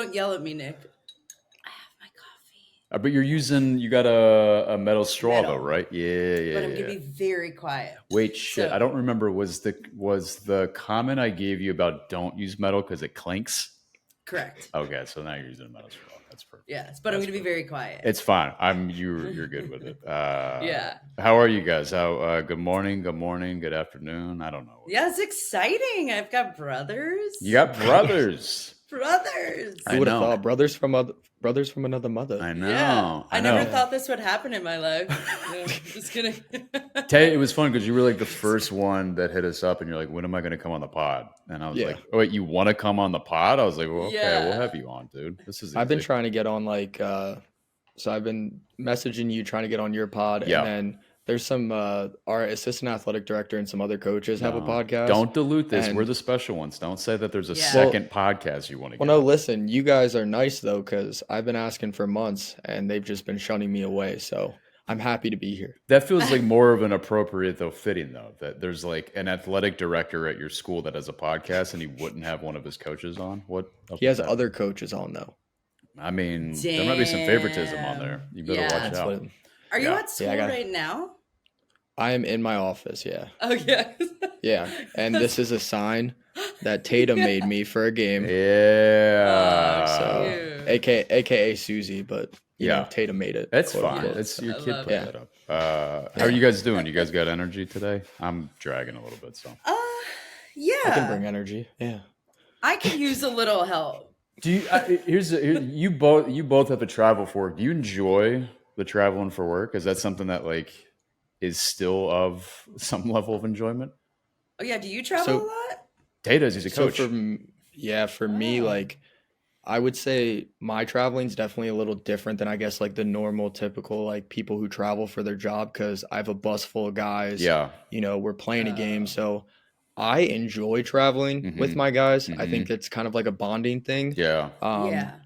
don't yell at me, Nick. I have my coffee. But you got a metal straw though, right? Yeah. But I'm gonna be very quiet. Wait, shit. I don't remember. Was the comment I gave you about don't use metal because it clinks? Correct. Okay, so now you're using a metal straw. That's perfect. Yes, but I'm gonna be very quiet. It's fine. You're good with it. Yeah. How are you guys? How? Good morning. Good afternoon. I don't know. Yeah, it's exciting. I've got brothers. You got brothers. Brothers. Who would have thought brothers from another mother? I know. Yeah. I never thought this would happen in my life. No, just kidding. It was fun because you were like the first one that hit us up, and you're like, "When am I going to come on the pod?" And I was like, "Oh wait, you want to come on the pod?" I was like, "Well, okay, we'll have you on, dude. This is." Easy. I've been trying to get on so I've been messaging you trying to get on your pod, and then there's some our assistant athletic director and some other coaches have a podcast. Don't dilute this. We're the special ones. Don't say that there's a second podcast you want to get. Well, no, listen, you guys are nice though, because I've been asking for months and they've just been shunning me away. So I'm happy to be here. That feels like more of an appropriate fitting though. That there's like an athletic director at your school that has a podcast and he wouldn't have one of his coaches on. What? He has other coaches on though. I mean, there might be some favoritism on there. You better watch out. Are you at school right now? I am in my office, yeah. Oh, yeah. Yeah, and this is a sign that Tatum made me for a game. Yeah. So, AKA Susie, but you know, Tatum made it. That's fine. It's your kid put that up. How are you guys doing? You guys got energy today? I'm dragging a little bit, so. Yeah. I can bring energy, yeah. I could use a little help. Do you? You both have to travel for work. Do you enjoy the traveling for work? Is that something that like is still of some level of enjoyment? Oh yeah. Do you travel a lot? Taylor's he's a coach. So for me, like I would say my traveling is definitely a little different than I guess like the normal typical like people who travel for their job, because I have a bus full of guys. Yeah. You know, we're playing a game, so I enjoy traveling with my guys. I think it's kind of like a bonding thing. Yeah.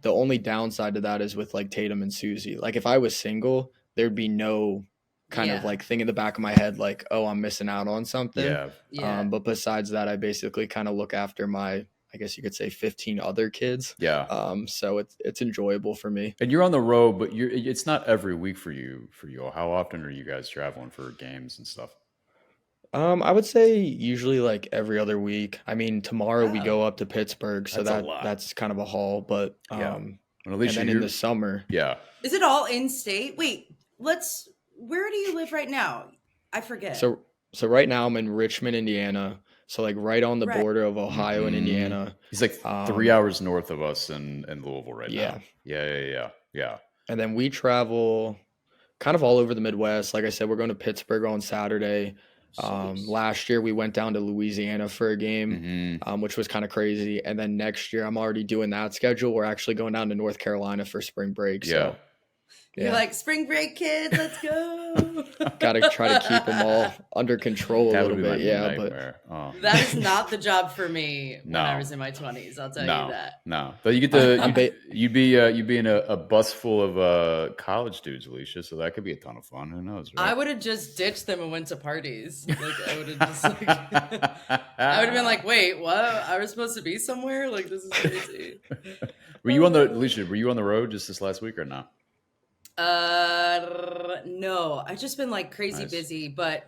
The only downside to that is with like Tatum and Susie. Like if I was single, there'd be no kind of like thing in the back of my head like, oh, I'm missing out on something. Yeah. But besides that, I basically kind of look after my, I guess you could say 15 other kids. Yeah. So it's enjoyable for me. And you're on the road, but it's not every week for you. How often are you guys traveling for games and stuff? I would say usually like every other week. I mean, tomorrow we go up to Pittsburgh, so that's kind of a haul. But and at least then in the summer, is it all in state? Wait, where do you live right now? I forget. So right now I'm in Richmond, Indiana. So like right on the border of Ohio and Indiana. He's like 3 hours north of us in Louisville right now. Yeah. And then we travel kind of all over the Midwest. Like I said, we're going to Pittsburgh on Saturday. Last year we went down to Louisiana for a game, which was kind of crazy. And then next year I'm already doing that schedule. We're actually going down to North Carolina for spring break. So you're like, spring break kids, let's go. Gotta try to keep them all under control a little bit. But that is not the job for me when I was in my 20s. I'll tell you that. No, but you get to you'd be in a bus full of college dudes, Alicia. So that could be a ton of fun. Who knows? Right? I would have just ditched them and went to parties. Like I would have just I would have been like, wait, what? I was supposed to be somewhere? Like this is crazy. Were you on the road just this last week or not? No, I've just been like crazy busy, but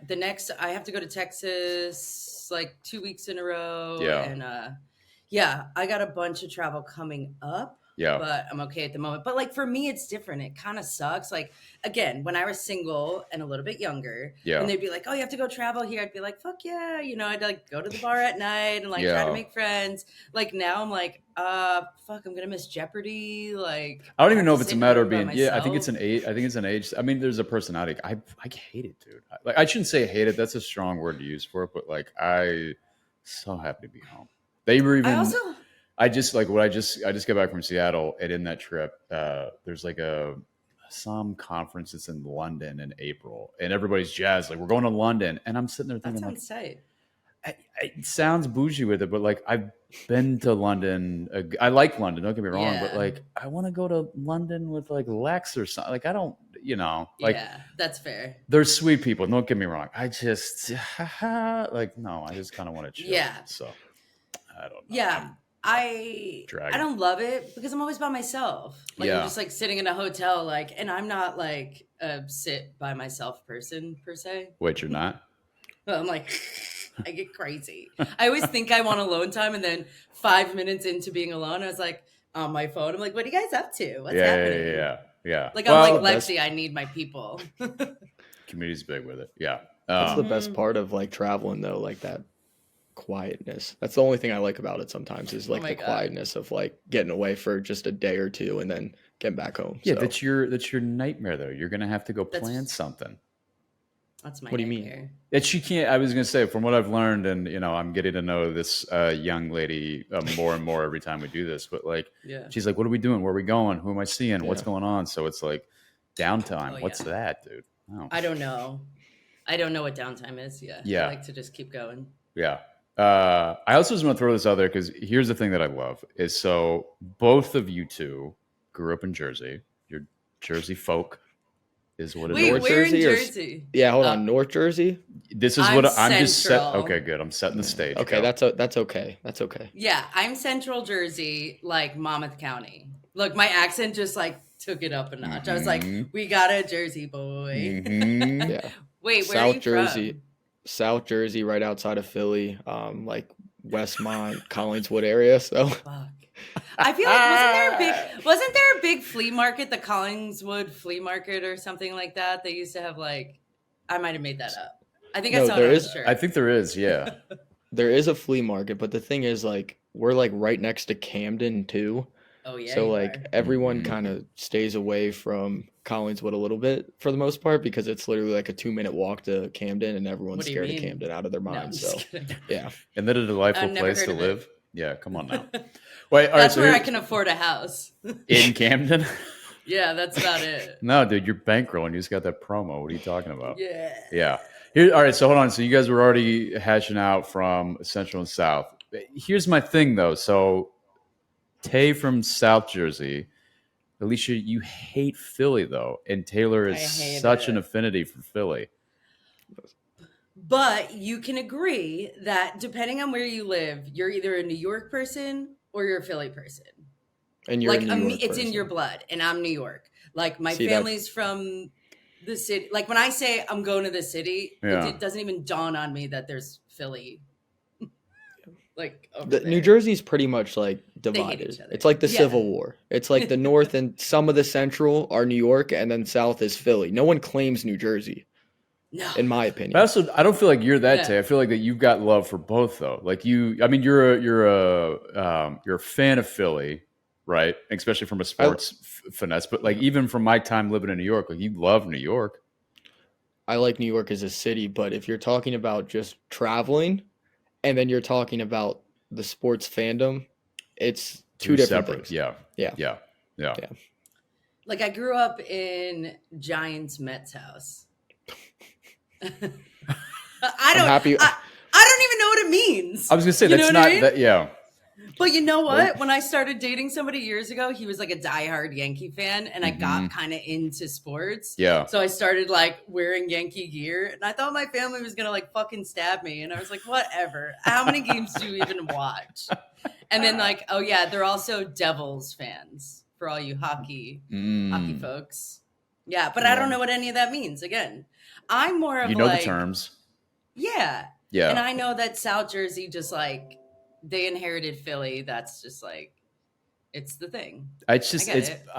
I have to go to Texas like 2 weeks in a row. And I got a bunch of travel coming up. But I'm okay at the moment. But like for me, it's different. It kind of sucks. Like again, when I was single and a little bit younger, and they'd be like, "Oh, you have to go travel here," I'd be like, "Fuck yeah!" You know, I'd like go to the bar at night and like try to make friends. Like now, I'm like, fuck, I'm gonna miss Jeopardy. Like I don't even know if it's a matter of being. I think it's an age. I mean, there's a personality. I hate it, dude. Like I shouldn't say hate it. That's a strong word to use for it. But like I so happy to be home. They were even. I just got back from Seattle, and in that trip, there's like some conference that's in London in April, and everybody's jazzed. Like we're going to London, and I'm sitting there thinking, that sounds tight. It sounds bougie with it, but like I've been to London. I like London. Don't get me wrong, but like I want to go to London with like Lex or something. Like I don't, like that's fair. They're sweet people. Don't get me wrong. I just like no. I just kind of want to chill. Yeah. So I don't know. Yeah. I don't love it because I'm always by myself. Like I'm just like sitting in a hotel, like, and I'm not like a sit by myself person per se. Wait, you're not? I'm like, I get crazy. I always think I want alone time, and then 5 minutes into being alone, I was like on my phone. I'm like, what are you guys up to? What's happening? Yeah. Like I'm like Lexi. I need my people. Community's big with it. Yeah. That's the best part of like traveling though, like that quietness. That's the only thing I like about it sometimes is like the quietness of like getting away for just a day or two and then getting back home. Yeah, so. That's your nightmare though. You're gonna have to go plan something. That's my What nightmare. Do you mean? That she can't. I was gonna say, from what I've learned, and I'm getting to know this young lady more and more every time we do this. But like, she's like, "What are we doing? Where are we going? Who am I seeing? What's going on?" So it's like downtime. What's that, dude? Oh. I don't know. I don't know what downtime is. Yeah. I like to just keep going. Yeah. I also just want to throw this out there because here's the thing that I love is so both of you two grew up in Jersey. You're Jersey folk. Is what it is. North Jersey, in Jersey? Hold on, North Jersey. This is what I'm just set. Okay, good. I'm setting the stage. Okay, that's okay. That's okay. Yeah, I'm Central Jersey, like Monmouth County. Look, my accent just like took it up a notch. I was like, we got a Jersey boy. Yeah. Wait, where South are you Jersey, from? South Jersey, right outside of Philly, like Westmont, Collingswood area. So. Fuck. I feel like wasn't there a big flea market, the Collingswood flea market or something like that? They used to have like, I might have made that up. I think I saw it on a shirt. I think there is, yeah. There is a flea market, but the thing is like we're like right next to Camden too. Oh yeah. So like everyone kind of stays away from Collingswood a little bit for the most part because it's literally like a 2-minute walk to Camden and everyone's scared of Camden out of their minds. So yeah. And then a delightful place to live. Yeah, come on now. Wait, all that's right, where I can afford a house. In Camden? Yeah, that's about it. No, dude, you're bankrolling. You just got that promo. What are you talking about? Yeah. Yeah. Here, all right, so hold on. So you guys were already hashing out from Central and South. Here's my thing, though. So Tay from South Jersey. Alicia, you hate Philly, though. And Taylor is such an affinity for Philly. But you can agree that depending on where you live, you're either a New York person or you're a Philly person. And you're like a New York it's person. in your blood, and I'm New York. Like my family's from the city. Like when I say I'm going to the city, it doesn't even dawn on me that there's Philly. Like New Jersey's pretty much like divided. It's like the Civil War. It's like the North and some of the Central are New York, and then South is Philly. No one claims New Jersey. No. In my opinion. But also, I don't feel like you're that Tay. I feel like that you've got love for both, though. Like you're a fan of Philly, right? Especially from a sports finesse. But like even from my time living in New York, like you love New York. I like New York as a city, but if you're talking about just traveling, and then you're talking about the sports fandom, it's two different things. Yeah. Like I grew up in Giants Mets house. I don't even know what it means. I was gonna say that's not that. Yeah. But you know what? When I started dating somebody years ago, he was like a diehard Yankee fan, and I got kind of into sports. Yeah. So I started like wearing Yankee gear, and I thought my family was gonna like fucking stab me, and I was like, whatever. How many games do you even watch? And then like, oh yeah, they're also Devils fans for all you hockey folks. Yeah, but I don't know what any of that means. Again, I'm more of the terms. Yeah. Yeah. And I know that South Jersey just like they inherited Philly. That's just like it's the thing. I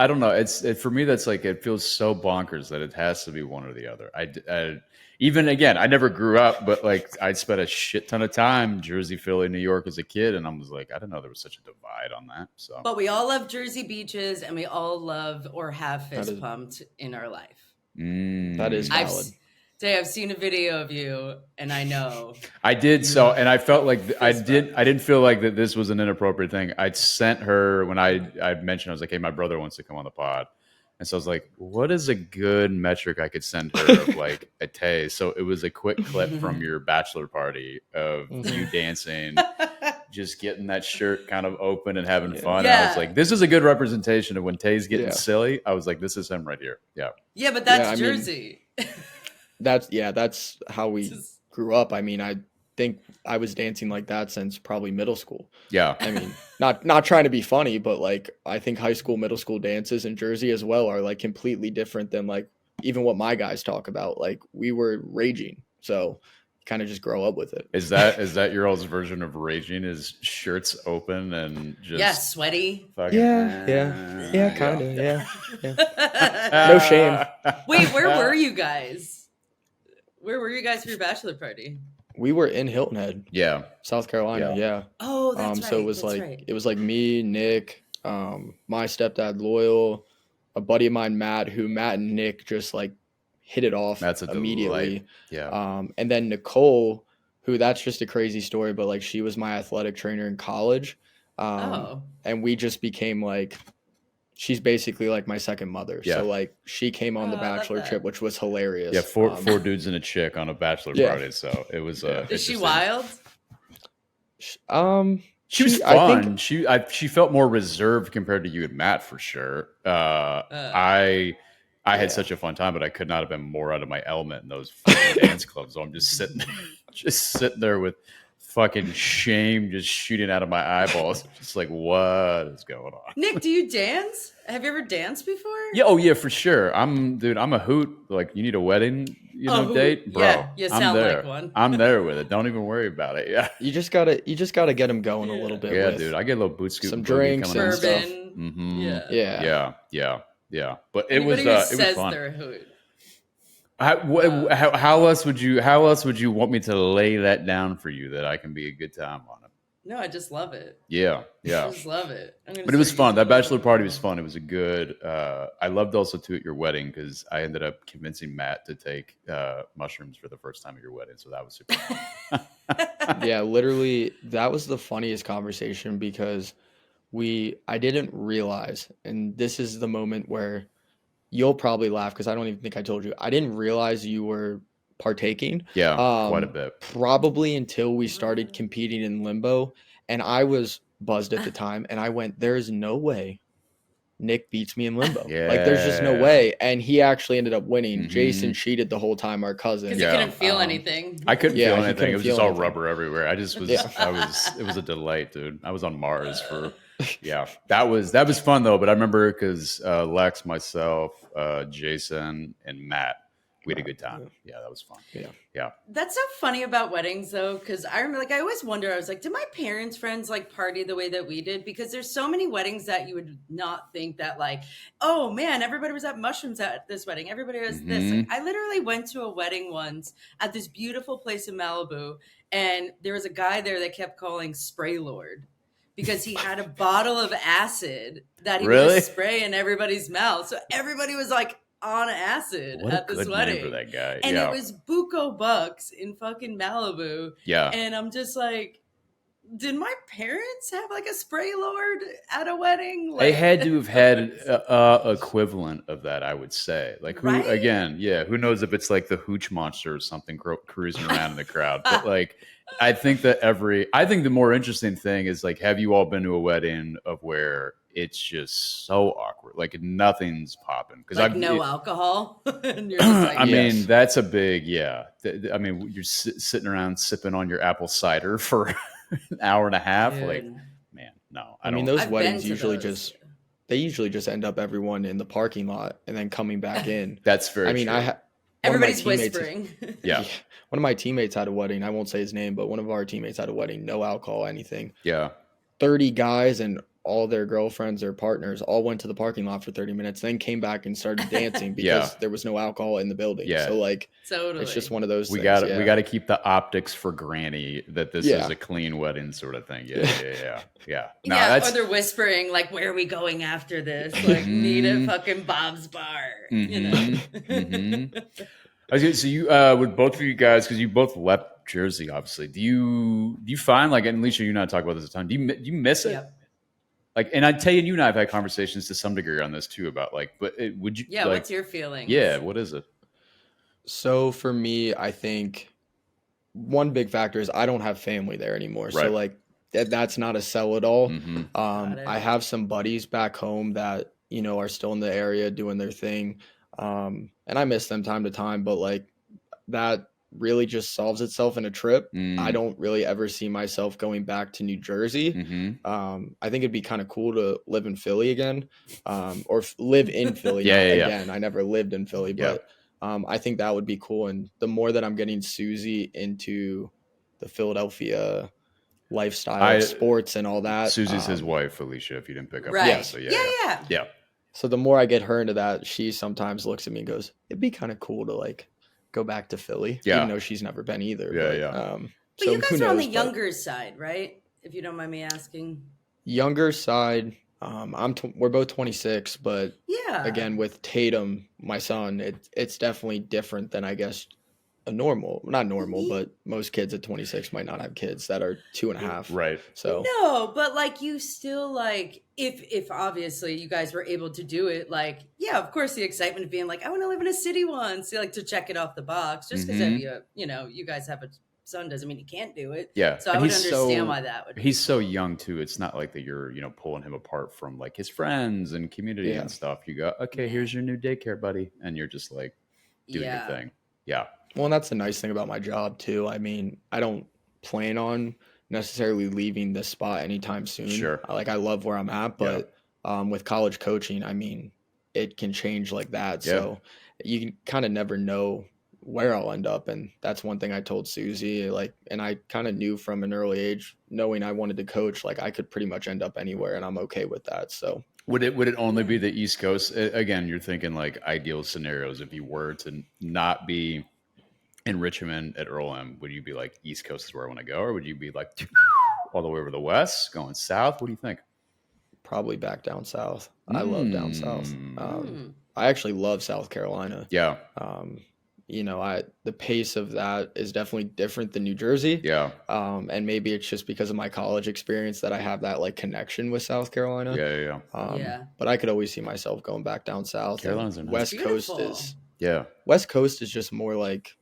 don't know. It's for me that's like it feels so bonkers that it has to be one or the other. I even again, I never grew up, but like I spent a shit ton of time Jersey, Philly, New York as a kid, and I was like, I didn't know there was such a divide on that. So, but we all love Jersey beaches, and we all love or have fist pumped in our life. That is valid. I've seen a video of you, and I know I did. So, and I felt like I didn't feel like that this was an inappropriate thing. I'd sent her when I mentioned I was like, hey, my brother wants to come on the pod. And so I was like, what is a good metric I could send her of like a Tay? So it was a quick clip from your bachelor party of you dancing, just getting that shirt kind of open and having fun. Yeah. And I was like, this is a good representation of when Tay's getting silly. I was like, this is him right here. Yeah. Yeah, but that's Jersey. That's how we grew up. I mean, think I was dancing like that since probably middle school. Yeah. I mean, not trying to be funny, but like I think high school, middle school dances in Jersey as well are like completely different than like even what my guys talk about. Like we were raging. So kind of just grow up with it. Is that your all's version of raging? Is shirts open and just sweaty? Yeah, kind of. Yeah. No shame. Wait, where were you guys? Where were you guys for your bachelor party? We were in Hilton Head. Yeah. South Carolina. Yeah. Oh, that's right. So it was like me, Nick, my stepdad Loyal, a buddy of mine, Matt and Nick just like hit it off immediately. Yeah. And then Nicole, who that's just a crazy story, but like she was my athletic trainer in college. And we just became like, she's basically like my second mother. Yeah. So like she came on the bachelor trip, which was hilarious. Yeah, four dudes and a chick on a bachelor party. So it was Is she wild? She was fun. She felt more reserved compared to you and Matt for sure. I had such a fun time, but I could not have been more out of my element in those fucking dance clubs. So I'm just sitting there with fucking shame just shooting out of my eyeballs. Just like, what is going on? Nick, do you dance? Have you ever danced before? Yeah, yeah, for sure. I'm a hoot. Like, you need a wedding, date, bro. Yeah, you sound like one. I'm there with it. Don't even worry about it. Yeah, you just gotta get them going a little bit. Yeah, dude, I get a little boot scoop, some drinks, bourbon. Stuff. Mm-hmm. Yeah. But it was fun. They're a hoot. How else would you want me to lay that down for you that I can be a good time on it? No, I just love it. Yeah. I just love it. But it was fun. That bachelor party was fun. It was a good. I loved also too at your wedding because I ended up convincing Matt to take mushrooms for the first time at your wedding. So that was super fun. Yeah, literally, that was the funniest conversation because I didn't realize, and this is the moment where you'll probably laugh because I don't even think I told you. I didn't realize you were partaking. Yeah, quite a bit. Probably until we started competing in limbo. And I was buzzed at the time. And I went, there's no way Nick beats me in limbo. Yeah. Like, there's just no way. And he actually ended up winning. Mm-hmm. Jason cheated the whole time, our cousin. Because he couldn't feel anything. I couldn't feel anything. It was just all rubber everywhere. I just was, it was a delight, dude. I was on Mars for... Yeah, that was fun though. But I remember because Lex, myself, Jason, and Matt, we had a good time. Yeah, that was fun. Yeah. That's so funny about weddings though, because I remember, like, I always wonder. I was like, did my parents' friends like party the way that we did? Because there's so many weddings that you would not think that, like, oh man, everybody was at mushrooms at this wedding. Everybody was this. Like, I literally went to a wedding once at this beautiful place in Malibu, and there was a guy there that kept calling Spray Lord. Because he had a bottle of acid that he would just spray in everybody's mouth. So everybody was like on acid at this wedding. Name for that guy. And it was Buco Bucks in fucking Malibu. Yeah. And I'm just like, did my parents have like a spray lord at a wedding? Like, they had to have had equivalent of that, I would say. Like, who again? Yeah, who knows if it's like the hooch monster or something cruising around in the crowd? But like, I think the more interesting thing is like, have you all been to a wedding of where it's just so awkward, like nothing's popping because like no alcohol? And you're just like, I mean, that's a big I mean, you're sitting around sipping on your apple cider for an hour and a half. Dude. Like, man, no. I mean, those weddings usually just end up everyone in the parking lot and then coming back in. That's very true. Everybody's whispering. Yeah. One of my teammates had a wedding. I won't say his name, but one of our teammates had a wedding. No alcohol, anything. Yeah. 30 guys and all their girlfriends or partners all went to the parking lot for 30 minutes, then came back and started dancing because there was no alcohol in the building. Yeah. So like, totally. It's just one of those things. We got to keep the optics for granny that this is a clean wedding sort of thing. Yeah. No, or they're whispering like, where are we going after this? Like, meet at fucking Bob's Bar, you know? Okay, so you with both of you guys, because you both left Jersey, obviously. Do you find, like, and Alicia, you and I talk about this a ton. Do you miss it? Yep. Like, and I'd tell you and I have had conversations to some degree on this too about like, but would you? Yeah, what's your feeling? Yeah, what is it? So for me, I think one big factor is I don't have family there anymore. Right. So like that's not a sell at all. Mm-hmm. I have some buddies back home that are still in the area doing their thing. And I miss them time to time, but like that really just solves itself in a trip. I don't really ever see myself going back to New Jersey. I think it'd be kind of cool to live in Philly again, or live in Philly. Again, I never lived in Philly, but I think that would be cool. And the more that I'm getting Susie into the Philadelphia lifestyle of sports and all that. Susie's his wife, Alicia, if you didn't pick up. Right. So yeah. So the more I get her into that, she sometimes looks at me and goes, it'd be kind of cool to like go back to Philly, even though she's never been either. But so you guys are on the younger side, right? If you don't mind me asking. Younger side. We're both 26, but again, with Tatum, my son, it's definitely different than I guess not normal, but most kids at 26 might not have kids that are 2.5. Right. So no, but like you still like if obviously you guys were able to do it, like of course the excitement of being like I want to live in a city once, like to check it off the box. Just because you guys have a son doesn't mean you can't do it. Yeah. So I would understand why that would be. He's so young too. It's not like that you're pulling him apart from like his friends and community and stuff. You go, okay, here's your new daycare buddy, and you're just like doing your thing. Yeah. Well, and that's the nice thing about my job too. I mean, I don't plan on necessarily leaving this spot anytime soon. Sure. I love where I'm at, but with college coaching, I mean, it can change like that. Yeah. So you can kind of never know where I'll end up. And that's one thing I told Susie, and I kind of knew from an early age, knowing I wanted to coach, like I could pretty much end up anywhere, and I'm okay with that. So would it only be the East Coast? Again, you're thinking like ideal scenarios. If you were to not be in Richmond at Earl M, would you be like East Coast is where I want to go, or would you be like all the way over the West, going south? What do you think? Probably back down south. I love down south. I actually love South Carolina. Yeah. The pace of that is definitely different than New Jersey. Yeah. And maybe it's just because of my college experience that I have that like connection with South Carolina. Yeah. But I could always see myself going back down south. Carolina's nice. West Beautiful. Coast is West Coast is just more like,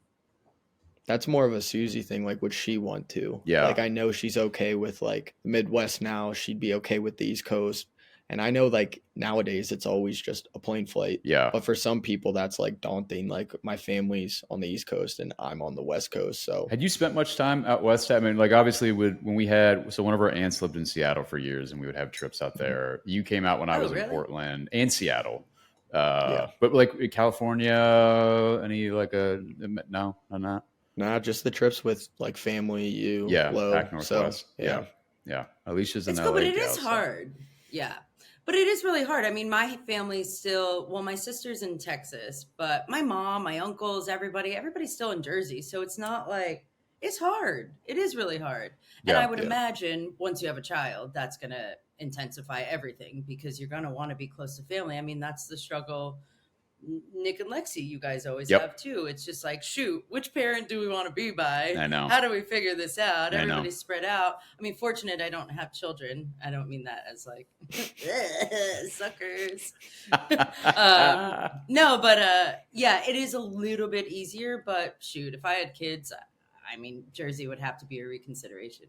that's more of a Susie thing. Like, would she want to? Yeah. Like, I know she's okay with like Midwest now. She'd be okay with the East Coast. And I know like nowadays it's always just a plane flight. Yeah. But for some people that's like daunting. Like my family's on the East Coast and I'm on the West Coast. So had you spent much time out West? I mean, like obviously when we had, so one of our aunts lived in Seattle for years and we would have trips out there. You came out when I was in Portland and Seattle. But like California, any like no, not. Nah, just the trips with like family, Lo. Back Northwest. So, yeah. Alicia's in LA. Cool, but it is hard. Yeah. But it is really hard. I mean, my family's still, my sister's in Texas, but my mom, my uncles, everybody's still in Jersey. So it's not like, it's hard. It is really hard. And I would imagine once you have a child, that's going to intensify everything because you're going to want to be close to family. I mean, that's the struggle Nick and Lexi, you guys always have too. It's just like, shoot, which parent do we want to be by? I know. How do we figure this out? Everybody's spread out. I mean, fortunate I don't have children. I don't mean that as like suckers. No, but it is a little bit easier. But shoot, if I had kids, I mean, Jersey would have to be a reconsideration.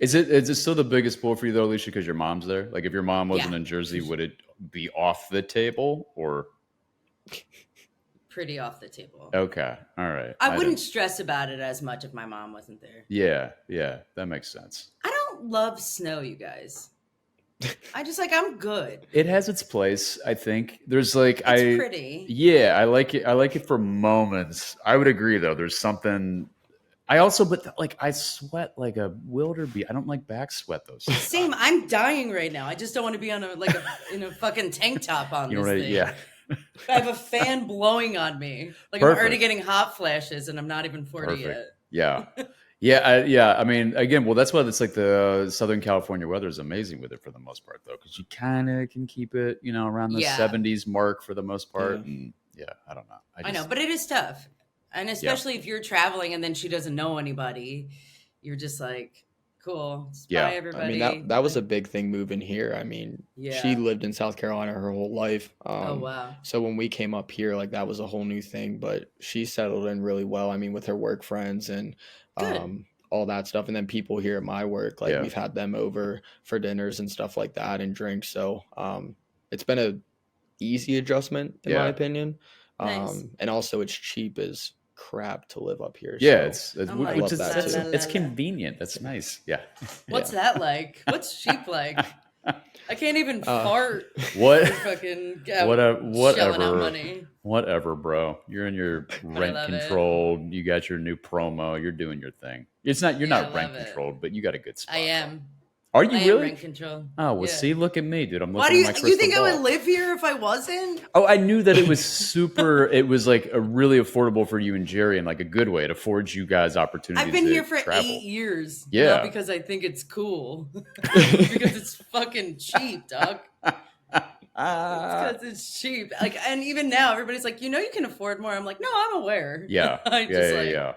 Is it still the biggest pull for you though, Alicia? Because your mom's there. Like, if your mom wasn't in Jersey, would it be off the table or? Pretty off the table. Okay. All right. I wouldn't stress about it as much if my mom wasn't there. Yeah. That makes sense. I don't love snow, you guys. I'm good. It has its place, I think. There's like it's pretty. Yeah, I like it. I like it for moments. I would agree though. There's something I sweat like a wildebeest. I don't like back sweat though. Same. I'm dying right now. I just don't want to be on in a fucking tank top on this thing. Yeah. I have a fan blowing on me. Like Perfect. I'm already getting hot flashes and I'm not even 40 Perfect. yet. Yeah. I mean, again, well, that's why it's like the Southern California weather is amazing with it for the most part, though, because you kind of can keep it, around the 70s mark for the most part. And I don't know. I know, but it is tough. And especially if you're traveling and then she doesn't know anybody, you're just like, cool. Bye, everybody. I mean, that was a big thing moving here. I mean, she lived in South Carolina her whole life. Oh, wow. So when we came up here, like that was a whole new thing, but she settled in really well. I mean, with her work friends and all that stuff. And then people here at my work, like we've had them over for dinners and stuff like that and drinks. So it's been a easy adjustment in my opinion. Nice. And also it's cheap as crap to live up here. Yeah, so it's convenient. That's nice. Yeah. What's that like? What's cheap like? I can't even fart. What? Fucking whatever, bro. You're in your rent controlled. You got your new promo. You're doing your thing. You're not rent controlled, but you got a good spot. I am. Are you really? Rent control. Oh, well, see, look at me, dude. I'm looking Why do you, at my crystal you think ball. I would live here if I wasn't? Oh, I knew that it was super. It was like a really affordable for you and Jerry in like a good way. It affords you guys opportunities. I've been here for travel. 8 years. Yeah. Not because I think it's cool. Because it's fucking cheap, dog. Because it's cheap. Like, and even now, everybody's like, you can afford more. I'm like, no, I'm aware. Yeah. Yeah,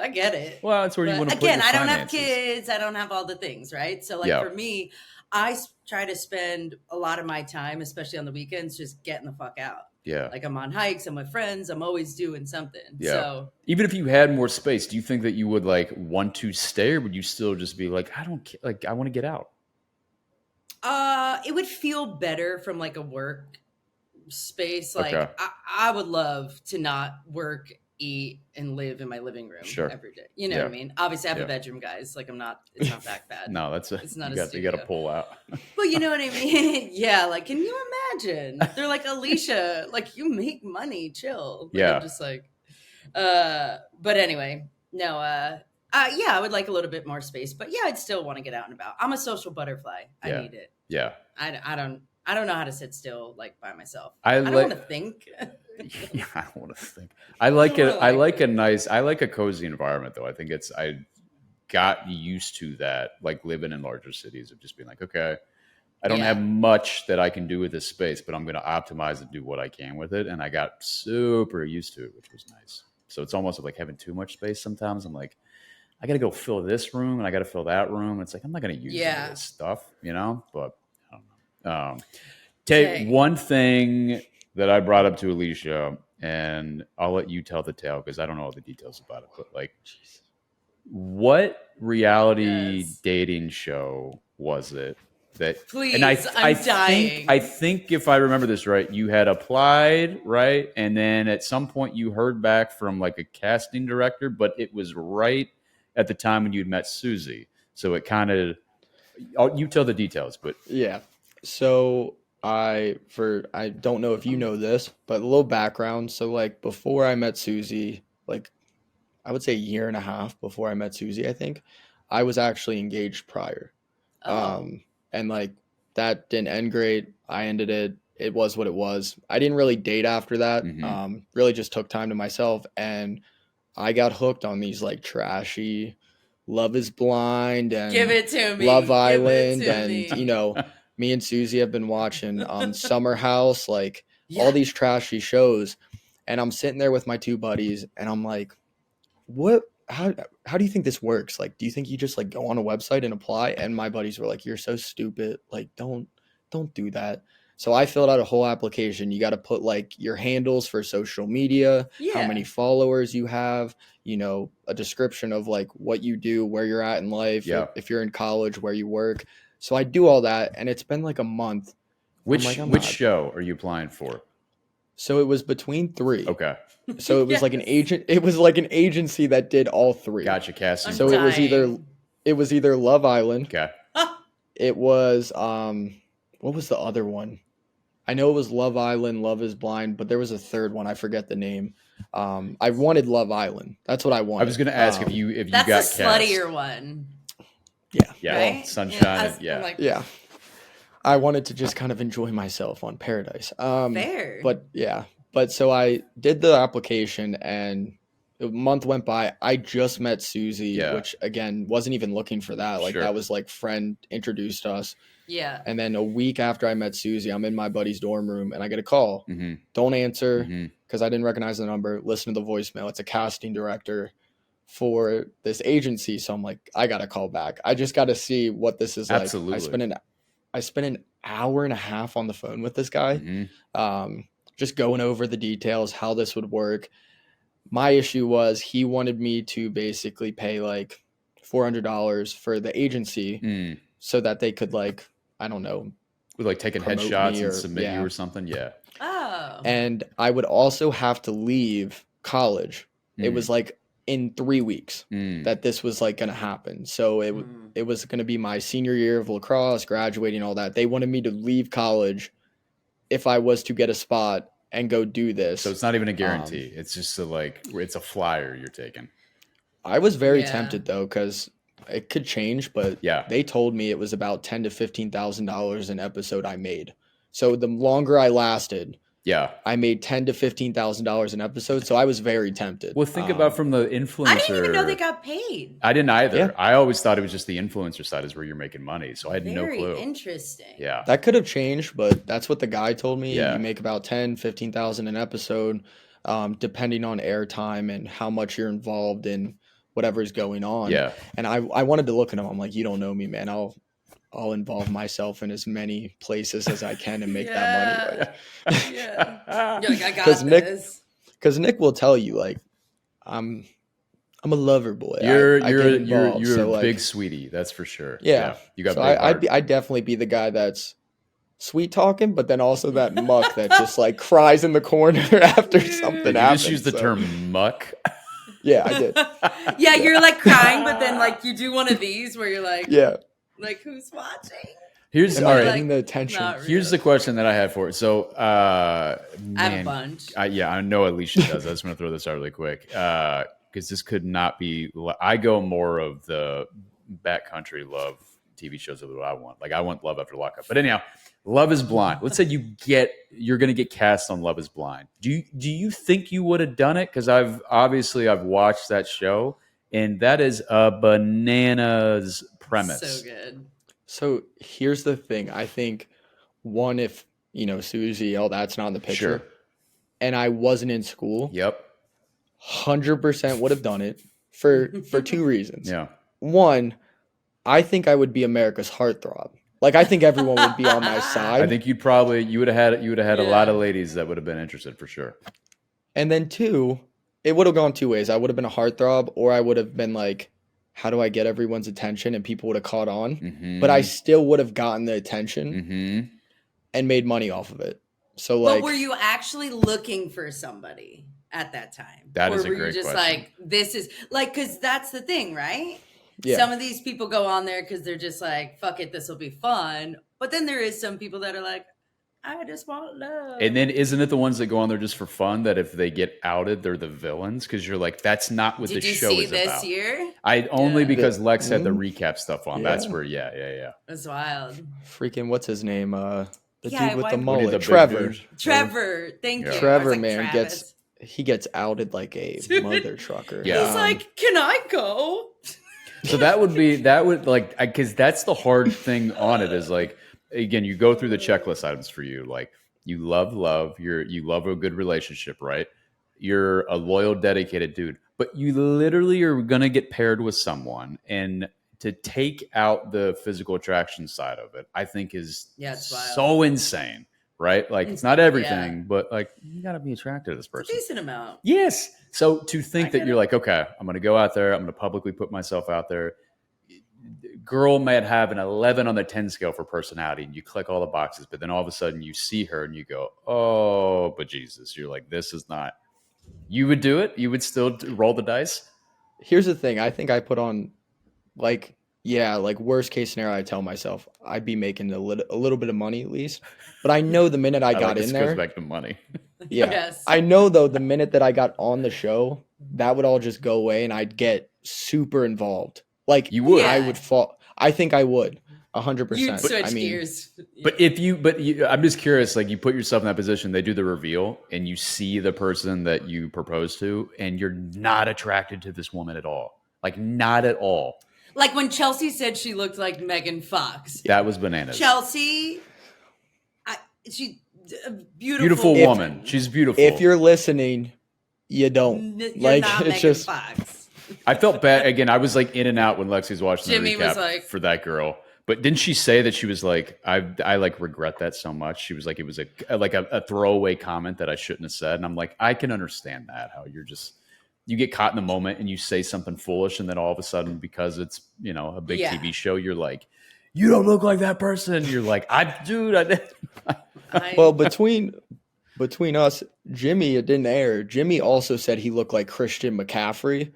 I get it. Well, that's where you want to put your finances. I don't have finances. kids. I don't have all the things, right? So, for me, I try to spend a lot of my time, especially on the weekends, just getting the fuck out. Yeah. Like, I'm on hikes, I'm with friends, I'm always doing something. Yeah. So even if you had more space, do you think that you would like want to stay, or would you still just be like, I don't care, like, I want to get out? It would feel better from like a work space. Like, okay. I would love to not work, eat, and live in my living room every day. You know what I mean? Obviously, I have a bedroom, guys. Like, it's not that bad. No, it's not you got to pull out. But you know what I mean? Yeah. Like, can you imagine? They're like, Alicia, like, you make money, chill. Like, I'm just like, but anyway, no, I would like a little bit more space, but I'd still want to get out and about. I'm a social butterfly. I need it. Yeah. I don't know how to sit still like by myself. I don't want to think. Yeah, I don't want to think. I like a cozy environment though. I think I got used to that, like living in larger cities, of just being like, okay, I don't have much that I can do with this space, but I'm going to optimize and do what I can with it. And I got super used to it, which was nice. So it's almost like having too much space sometimes. I'm like, I got to go fill this room and I got to fill that room. It's like, I'm not going to use any of this stuff, but I don't know. Take one thing that I brought up to Alicia, and I'll let you tell the tale because I don't know all the details about it, but like, what reality dating show was it that? Please, and I'm dying. I think if I remember this right, you had applied, right? And then at some point you heard back from like a casting director, but it was right at the time when you'd met Susie. So it kind of, you tell the details, but yeah. So I don't know if you know this, but a little background. So like before I met Susie, like I would say a year and a half before I met Susie, I think I was actually engaged prior. And like that didn't end great. I ended it. It was what it was. I didn't really date after that. Mm-hmm. Really just took time to myself, and I got hooked on these like trashy Love is Blind and Give it to me. Love Island, and me and Susie have been watching Summer House, like all these trashy shows, and I'm sitting there with my two buddies, and I'm like, what? How do you think this works? Like, do you think you just like go on a website and apply? And my buddies were like, you're so stupid. Like, don't do that. So I filled out a whole application. You got to put like your handles for social media, how many followers you have, a description of like what you do, where you're at in life, if you're in college, where you work. So I do all that, and it's been like a month. Which show are you applying for? So it was between 3. Okay. So it was like an agent. It was like an agency that did all 3. Gotcha, casting. So it was either Love Island. Okay. It was what was the other one? I know it was Love Island, Love is Blind, but there was a third one. I forget the name. I wanted Love Island. That's what I wanted. I was going to ask if you got that's the cast. sluttier one. Yeah. Right? Sunshine. Yeah. I wanted to just kind of enjoy myself on Paradise. Fair. But so I did the application, and a month went by. I just met Susie, which again wasn't even looking for that. Like that was like friend introduced us. Yeah. And then a week after I met Susie, I'm in my buddy's dorm room and I get a call. Mm-hmm. Don't answer because I didn't recognize the number. Listen to the voicemail. It's a casting director for this agency. So I'm like, I got to call back. I just got to see what this is like. Absolutely. I spent an hour and a half on the phone with this guy, just going over the details, how this would work. My issue was he wanted me to basically pay like $400 for the agency so that they could like, I don't know. With like taking headshots and submit you or something. Yeah. Oh. And I would also have to leave college It was like in 3 weeks that this was like going to happen. So it was going to be my senior year of lacrosse, graduating, all that. They wanted me to leave college if I was to get a spot and go do this. So it's not even a guarantee. It's just it's a flyer you're taking. I was very tempted though, because it could change, but they told me it was about $10,000 to $15,000 an episode I made. So the longer I lasted, I made $10,000 to $15,000 an episode. So I was very tempted. Well, think about from the influencer. I didn't even know they got paid. I didn't either. Yeah. I always thought it was just the influencer side is where you're making money. So I had no clue. Very interesting. Yeah, that could have changed, but that's what the guy told me. You make about $10,000, $15,000 an episode, depending on airtime and how much you're involved in whatever's going on. Yeah. And I wanted to look at him. I'm like, you don't know me, man. I'll involve myself in as many places as I can and make that money. Like, you're like, I got this. Because Nick will tell you, like, I'm a lover boy. You're a big sweetie, that's for sure. Yeah. You got. So I'd definitely be the guy that's sweet talking, but then also that muck that just like cries in the corner after something happens. You just use the term muck. Yeah, I did. Yeah, you're like crying, but then like you do one of these where you're like, like who's watching? Here's all right. Like, the attention. Here's the question that I had for it. So, I have a bunch. I know Alicia does. I just want to throw this out really quick because this could not be. I go more of the backcountry love TV shows of what I want. Like I want Love After Lockup. But anyhow, Love Is Blind. Let's say you're going to get cast on Love Is Blind. Do you think you would have done it? Because I've watched that show, and that is a bananas premise. So good. So here's the thing. I think one, if Susie, all that's not in the picture, and I wasn't in school. 100% would have done it for 2 reasons. Yeah. One, I think I would be America's heartthrob. Like I think everyone would be on my side. I think you would have had a lot of ladies that would have been interested for sure. And then 2, it would have gone 2 ways. I would have been a heartthrob, or I would have been like, how do I get everyone's attention? And people would have caught on. Mm-hmm. But I still would have gotten the attention and made money off of it. So like, but were you actually looking for somebody at that time? That is a great question. Or were you just like, this is like, because that's the thing, right? Yeah. Some of these people go on there because they're just like, fuck it, this will be fun. But then there is some people that are like, I just want love. And then isn't it the ones that go on there just for fun that if they get outed, they're the villains? Because you're like, that's not what the show is about. Did you see this year? I only because Lex had the recap stuff on. That's where, yeah. That's wild. Freaking, what's his name? The Yeah, dude with the why- mullet. Trevor. Trevor, thank you. Trevor, I was like, man, Travis. he gets outed like a mother trucker. Yeah. He's like, can I go? So that would like, because that's the hard thing on it is like, again, you go through the checklist items for you. Like you love, you love a good relationship, right? You're a loyal, dedicated dude, but you literally are going to get paired with someone, and to take out the physical attraction side of it, I think is so insane, right? Like it's not everything, but like you got to be attracted to this person. It's a decent amount. Yes. So to think that you're like, okay, I'm going to go out there. I'm going to publicly put myself out there. Girl might have an 11 on the 10 scale for personality, and you click all the boxes, but then all of a sudden you see her and you go, oh, but Jesus, you're like, this is not, you would do it? You would still roll the dice? Here's the thing. I think I put on like worst case scenario, I tell myself I'd be making a little bit of money at least. But I know the minute I got in there. Goes back to money. Yeah. Yes. I know though, the minute that I got on the show, that would all just go away and I'd get super involved. Like you would. I would fall. I think I would 100%. You'd switch gears. But I'm just curious, like you put yourself in that position, they do the reveal and you see the person that you propose to and you're not attracted to this woman at all. Like not at all. Like when Chelsea said she looked like Megan Fox. That was bananas. Chelsea, she's a beautiful woman. She's beautiful. If you're listening, you don't. You're like not it's Megan just Fox. I felt bad. Again, I was like in and out when Lexi was watching Jimmy the recap was like, for that girl. But didn't she say that she was like, I like regret that so much? She was like, it was a throwaway comment that I shouldn't have said. And I'm like, I can understand that, how you get caught in the moment and you say something foolish. And then all of a sudden, because it's, a big TV show, you're like, you don't look like that person. You're like, well, between between us, Jimmy, it didn't air. Jimmy also said he looked like Christian McCaffrey,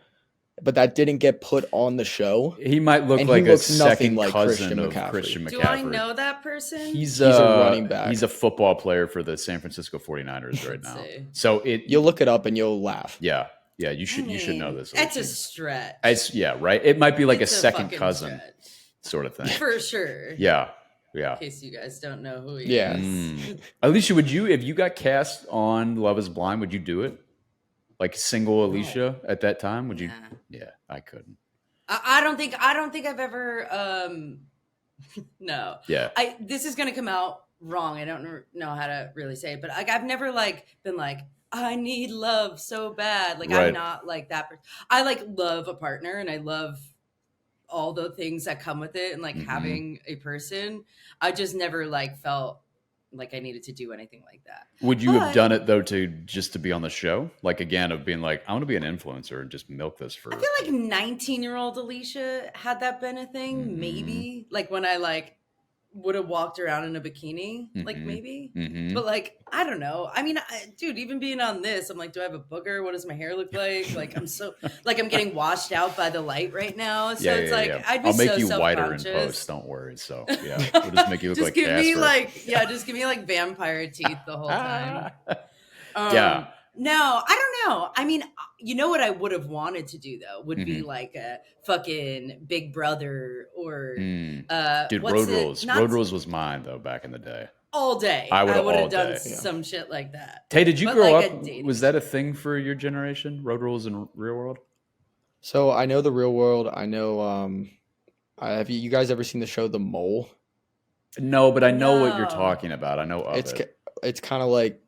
but that didn't get put on the show. He might look like a second cousin of Christian McCaffrey. Do I know that person? He's a running back. He's a football player for the San Francisco 49ers right now. So you'll look it up and you'll laugh. Yeah. Yeah, you should know this. That's a stretch. Right. It might be like a second cousin sort of thing. For sure. Yeah. Yeah. In case you guys don't know who he is. Alicia, if you got cast on Love is Blind, would you do it? Like single Alicia at that time? Would you? Yeah, I couldn't. I don't think I've ever no. Yeah. This is gonna come out wrong. I don't know how to really say it, but I've never been like, I need love so bad. Like I'm not like that. I like love a partner and I love all the things that come with it and like having a person. I just never like felt like I needed to do anything like that. Would you have done it though just to be on the show? Like again, of being like, I want to be an influencer and just milk this for. I feel like 19-year-old Alicia, had that been a thing, maybe like when I like would have walked around in a bikini, like maybe, but like I don't know. I mean, dude, even being on this, I'm like, do I have a booger? What does my hair look like? Like I'm so like I'm getting washed out by the light right now. So it's like I'd be I'll make so you whiter in post. Don't worry. So yeah, we'll just make you look like give Casper. Me like just give me like vampire teeth the whole time. Yeah. No, I don't know. I mean, you know what I would have wanted to do though would be like a fucking Big Brother or dude, Road Rules. Road Rules was mine though back in the day. All day. I would have done some shit like that. Tay, did you grow up? Was that a thing for your generation? Road Rules and Real World? So I know the Real World. I know. Have you guys ever seen the show The Mole? No, but I know what you're talking about. I know of it. It's kind of like.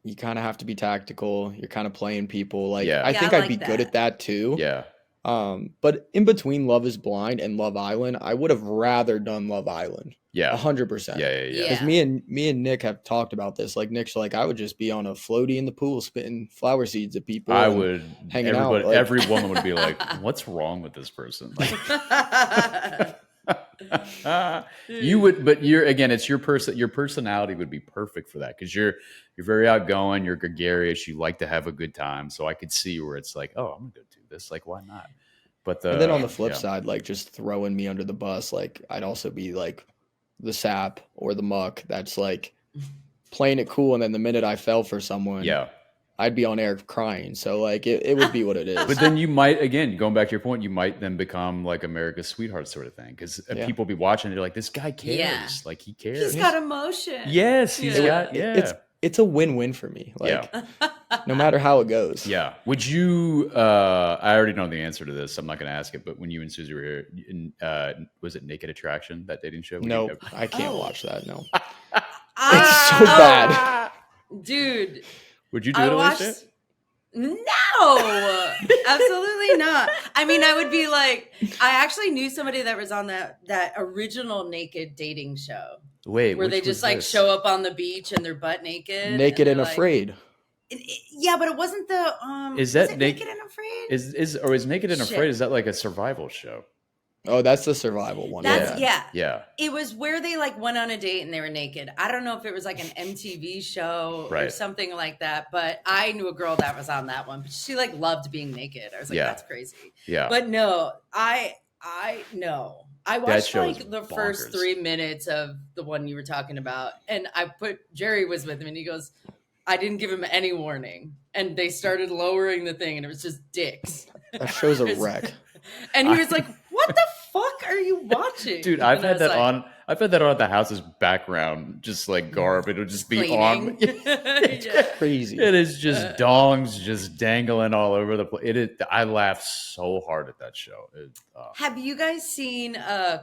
You kind of have to be tactical. You're kind of playing people. Like I think I I'd be good at that too. Yeah. But in between Love is Blind and Love Island, I would have rather done Love Island. Yeah. 100%. Yeah. Because me and Nick have talked about this. Like Nick's like, I would just be on a floaty in the pool spitting flower seeds at people. I would hanging out. Like, every woman would be like, what's wrong with this person? Like, you would, but it's your personality would be perfect for that because you're very outgoing, you're gregarious, you like to have a good time. So I could see where it's like, oh, I'm gonna go do this. Like, why not? But and then on the flip side, like just throwing me under the bus, like I'd also be like the sap or the muck that's like playing it cool, and then the minute I fell for someone, I'd be on air crying. So like it would be what it is. But then you might, again, going back to your point, you might then become like America's Sweetheart sort of thing. Because people be watching, they're like, this guy cares. Yeah. Like he cares. He's got emotion. Yes. It's a win-win for me. Like no matter how it goes. Yeah. Would you, I already know the answer to this. I'm not going to ask it. But when you and Susie were here, was it Naked Attraction, that dating show? No, I can't watch that. No. It's so bad. Dude. Would you do it, Alicia? No, absolutely not. I mean, I would be like, I actually knew somebody that was on that original naked dating show. Wait, where they just like show up on the beach and they're butt naked. Naked and Afraid. Yeah, but it wasn't the Is that Naked and Afraid? Is Naked and Afraid? Is that like a survival show? Oh, that's the survival one. Yeah. It was where they like went on a date and they were naked. I don't know if it was like an MTV show or something like that, but I knew a girl that was on that one. But she like loved being naked. I was like, that's crazy. Yeah. But no, I watched like the first 3 minutes of the one you were talking about, and Jerry was with him, and he goes, I didn't give him any warning, and they started lowering the thing, and it was just dicks. That show's a wreck. And he was like, what the fuck are you watching? Dude, I've had that on at the house's background, just like garb. It'll just be on. It's crazy. It is just dongs just dangling all over the place. I laugh so hard at that show. Have you guys seen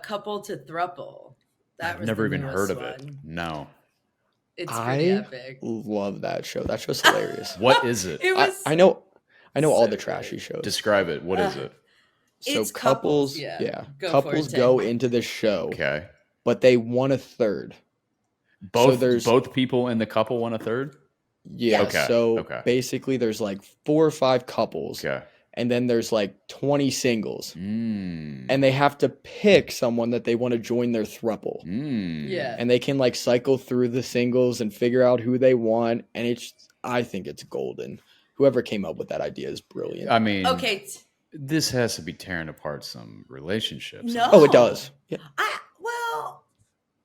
Couple to Thruple? I've never even heard of it. No. It's pretty epic. I love that show. That show's hilarious. What is it? I know all the trashy shows. Describe it. What is it? So couples go into the show. Okay. But they want a third. Both people in the couple want a third? Yeah. Okay. So basically there's like 4 or 5 couples. Okay. and then there's like 20 singles, and they have to pick someone that they want to join their throuple. Yeah, and they can like cycle through the singles and figure out who they want, and I think it's golden. Whoever came up with that idea is brilliant. I mean, okay, this has to be tearing apart some relationships. No, oh, it does. Yeah. Well,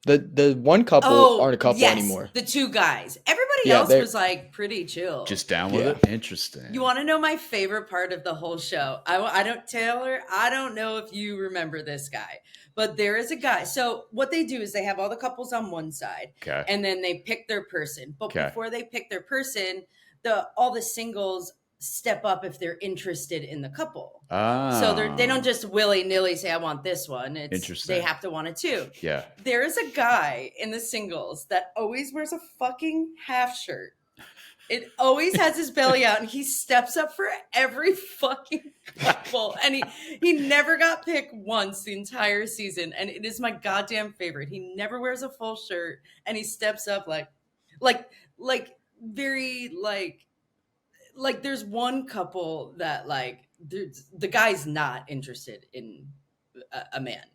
the one couple aren't a couple anymore. The two guys. Everybody else was like pretty chill. Just down with it. Interesting. You want to know my favorite part of the whole show? Taylor, I don't know if you remember this guy, but there is a guy. So what they do is they have all the couples on one side, and then they pick their person. But before they pick their person, all the singles step up if they're interested in the couple. So they don't just willy-nilly say, I want this one. Interesting. They have to want it too. Yeah. There is a guy in the singles that always wears a fucking half shirt. It always has his belly out, and he steps up for every fucking couple. And he never got picked once the entire season. And it is my goddamn favorite. He never wears a full shirt, and he steps up very there's one couple that the guy's not interested in a man.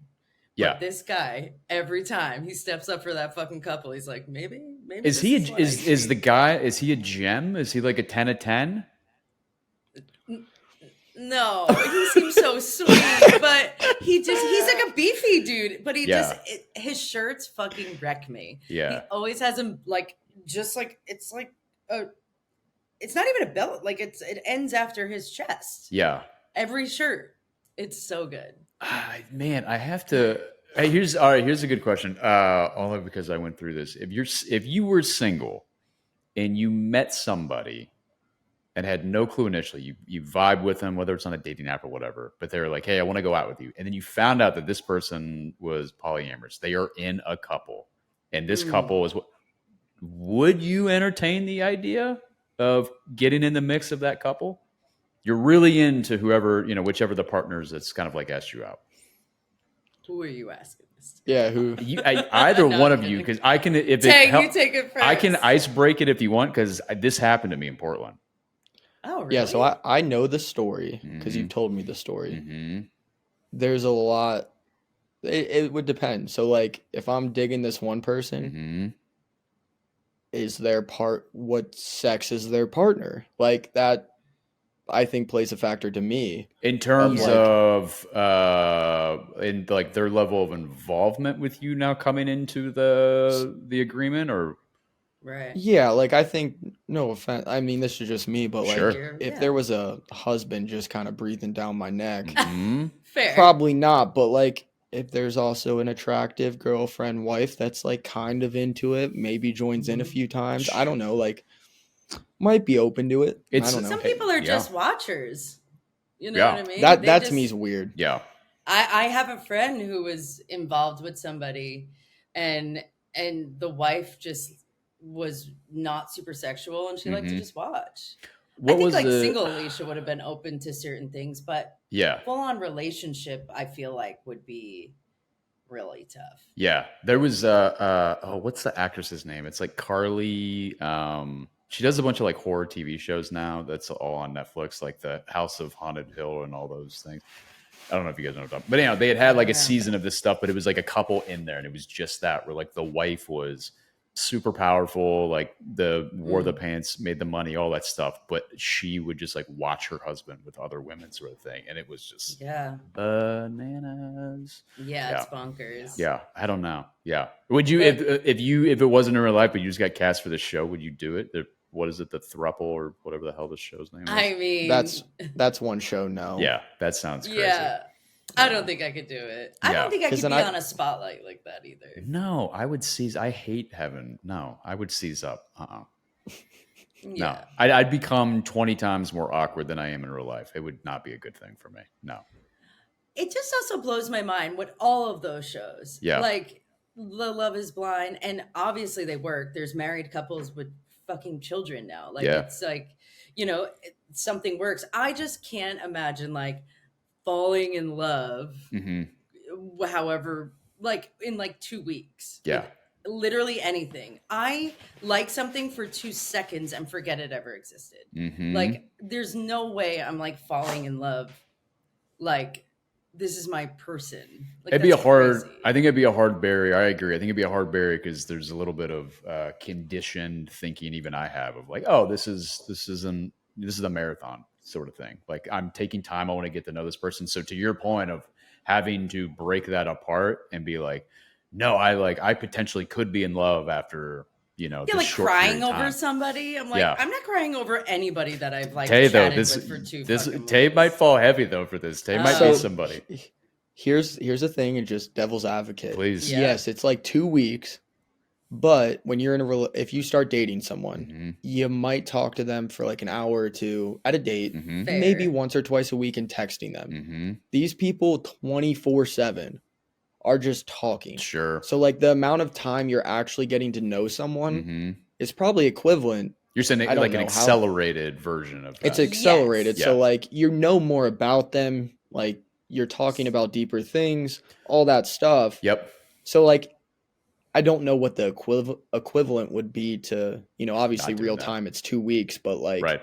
Yeah. But this guy, every time he steps up for that fucking couple, he's like, maybe. Is he is the guy? Is he a gem? Is he like a 10 of 10? No, he seems so sweet, but he's like a beefy dude. But his shirts fucking wreck me. Yeah, he always has him it's not even a belt. It ends after his chest. Yeah. Every shirt. It's so good. Man, I have to. Hey, here's a good question. Only because I went through this. If you were single and you met somebody and had no clue initially, you vibe with them, whether it's on a dating app or whatever, but they're like, hey, I want to go out with you. And then you found out that this person was polyamorous. They are in a couple. And this couple is what. Would you entertain the idea of getting in the mix of that couple? You're really into whoever, whichever the partners that's kind of like asked you out. Who are you asking this to? Yeah, who? Either one of you, because I can. You take it first. I can ice break it if you want, because this happened to me in Portland. Oh, really? Yeah, so I know the story because you told me the story. Mm-hmm. There's a lot. It would depend. So, if I'm digging this one person, is their what sex is their partner? That, I think, plays a factor to me in terms of in their level of involvement with you now coming into the agreement, or right? Yeah, I think, no offense, I mean, this is just me, but if there was a husband just kind of breathing down my neck, fair, probably not. But if there's also an attractive girlfriend, wife that's kind of into it, maybe joins in a few times, I don't know, might be open to it. I don't know. Some people are just watchers. You know what I mean? That to me is weird. Yeah. I have a friend who was involved with somebody, and the wife just was not super sexual, and she liked to just watch. I think single Alicia would have been open to certain things, but full on relationship, I feel like would be really tough. Yeah. There was what's the actress's name? It's Carly. She does a bunch of horror TV shows now. That's all on Netflix, like the House of Haunted Hill and all those things. I don't know if you guys know what I'm talking about. But anyhow, they had a season of this stuff, but it was a couple in there, and it was just that where the wife was super powerful, wore the pants, made the money, all that stuff, but she would just watch her husband with other women, sort of thing, and it was just bananas. Yeah, it's bonkers. Yeah, I don't know. Yeah, would you if it wasn't in real life, but you just got cast for the show, would you do it? What is it, the thruple or whatever the hell the show's name is? I mean, that's one show. No, yeah, that sounds crazy. Yeah. I don't think I could do it. I don't think I could be on a spotlight like that either. No, I would seize. I hate having. No, I would seize up. No, I'd become 20 times more awkward than I am in real life. It would not be a good thing for me. No. It just also blows my mind with all of those shows. Yeah. The Love is Blind, and obviously they work. There's married couples with fucking children now. It's something works. I just can't imagine falling in love, however, in 2 weeks. Yeah. literally anything. I like something for 2 seconds and forget it ever existed. Like, there's no way I'm like falling in love. Like, this is my person. Like, it'd be a hard, crazy. I think it'd be a hard barrier. I agree. I think it'd be a hard barrier because there's a little bit of conditioned thinking even I have of like, oh, this is a marathon sort of thing. Like, I'm taking time. I want to get to know this person. So to your point of having to break that apart and be like, no, I potentially could be in love after, like crying over somebody. I'm like, I'm not crying over anybody that I've like Tay, chatted with for 2 Tay might fall heavy though for this. Tay might be somebody. Here's the thing, and just devil's advocate. Please. Yeah. Yes, it's like 2 weeks, but when you're if you start dating someone, you might talk to them for like an hour or two at a date, maybe once or twice a week, and texting them. These people 24/7 are just talking. Sure. So like the amount of time you're actually getting to know someone is probably equivalent. You're saying like an accelerated version of that. It's accelerated. Yes. So like you know more about them. Like you're talking about deeper things, all that stuff. Yep. So like, I don't know what the equivalent would be to, obviously real time, it's 2 weeks, but like, right.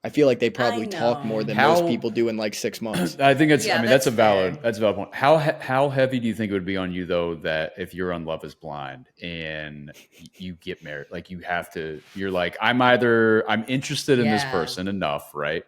I feel like they probably talk more than most people do in like 6 months. I think that's a valid point. How heavy do you think it would be on you though, that if you're on Love is Blind and you get married, like you're like, I'm interested in this person enough, right?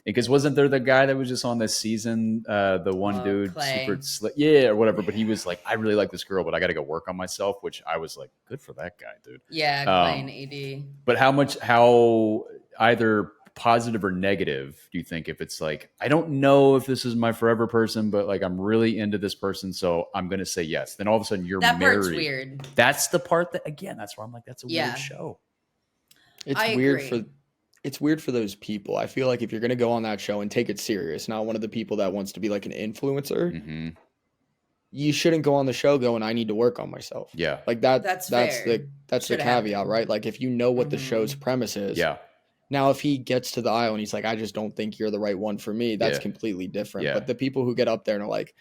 Because wasn't there the guy that was just on this season, the one dude, Clay. super slick, or whatever, but he was like, I really like this girl, but I got to go work on myself, which I was like, good for that guy, dude. Yeah, Clay and AD. But how either positive or negative do you think, if it's like, I don't know if this is my forever person, but like I'm really into this person, so I'm gonna say yes, then all of a sudden you're married. That part's weird. That's the part that, again, that's where I'm like, that's a weird show. It's weird for those people. I feel like if you're going to go on that show and take it serious, not one of the people that wants to be like an influencer, you shouldn't go on the show going, I need to work on myself. Yeah. Like that's the caveat, right? Like if you know what the show's premise is. Yeah. Now, if he gets to the aisle and he's like, I just don't think you're the right one for me, that's completely different. Yeah. But the people who get up there and are like,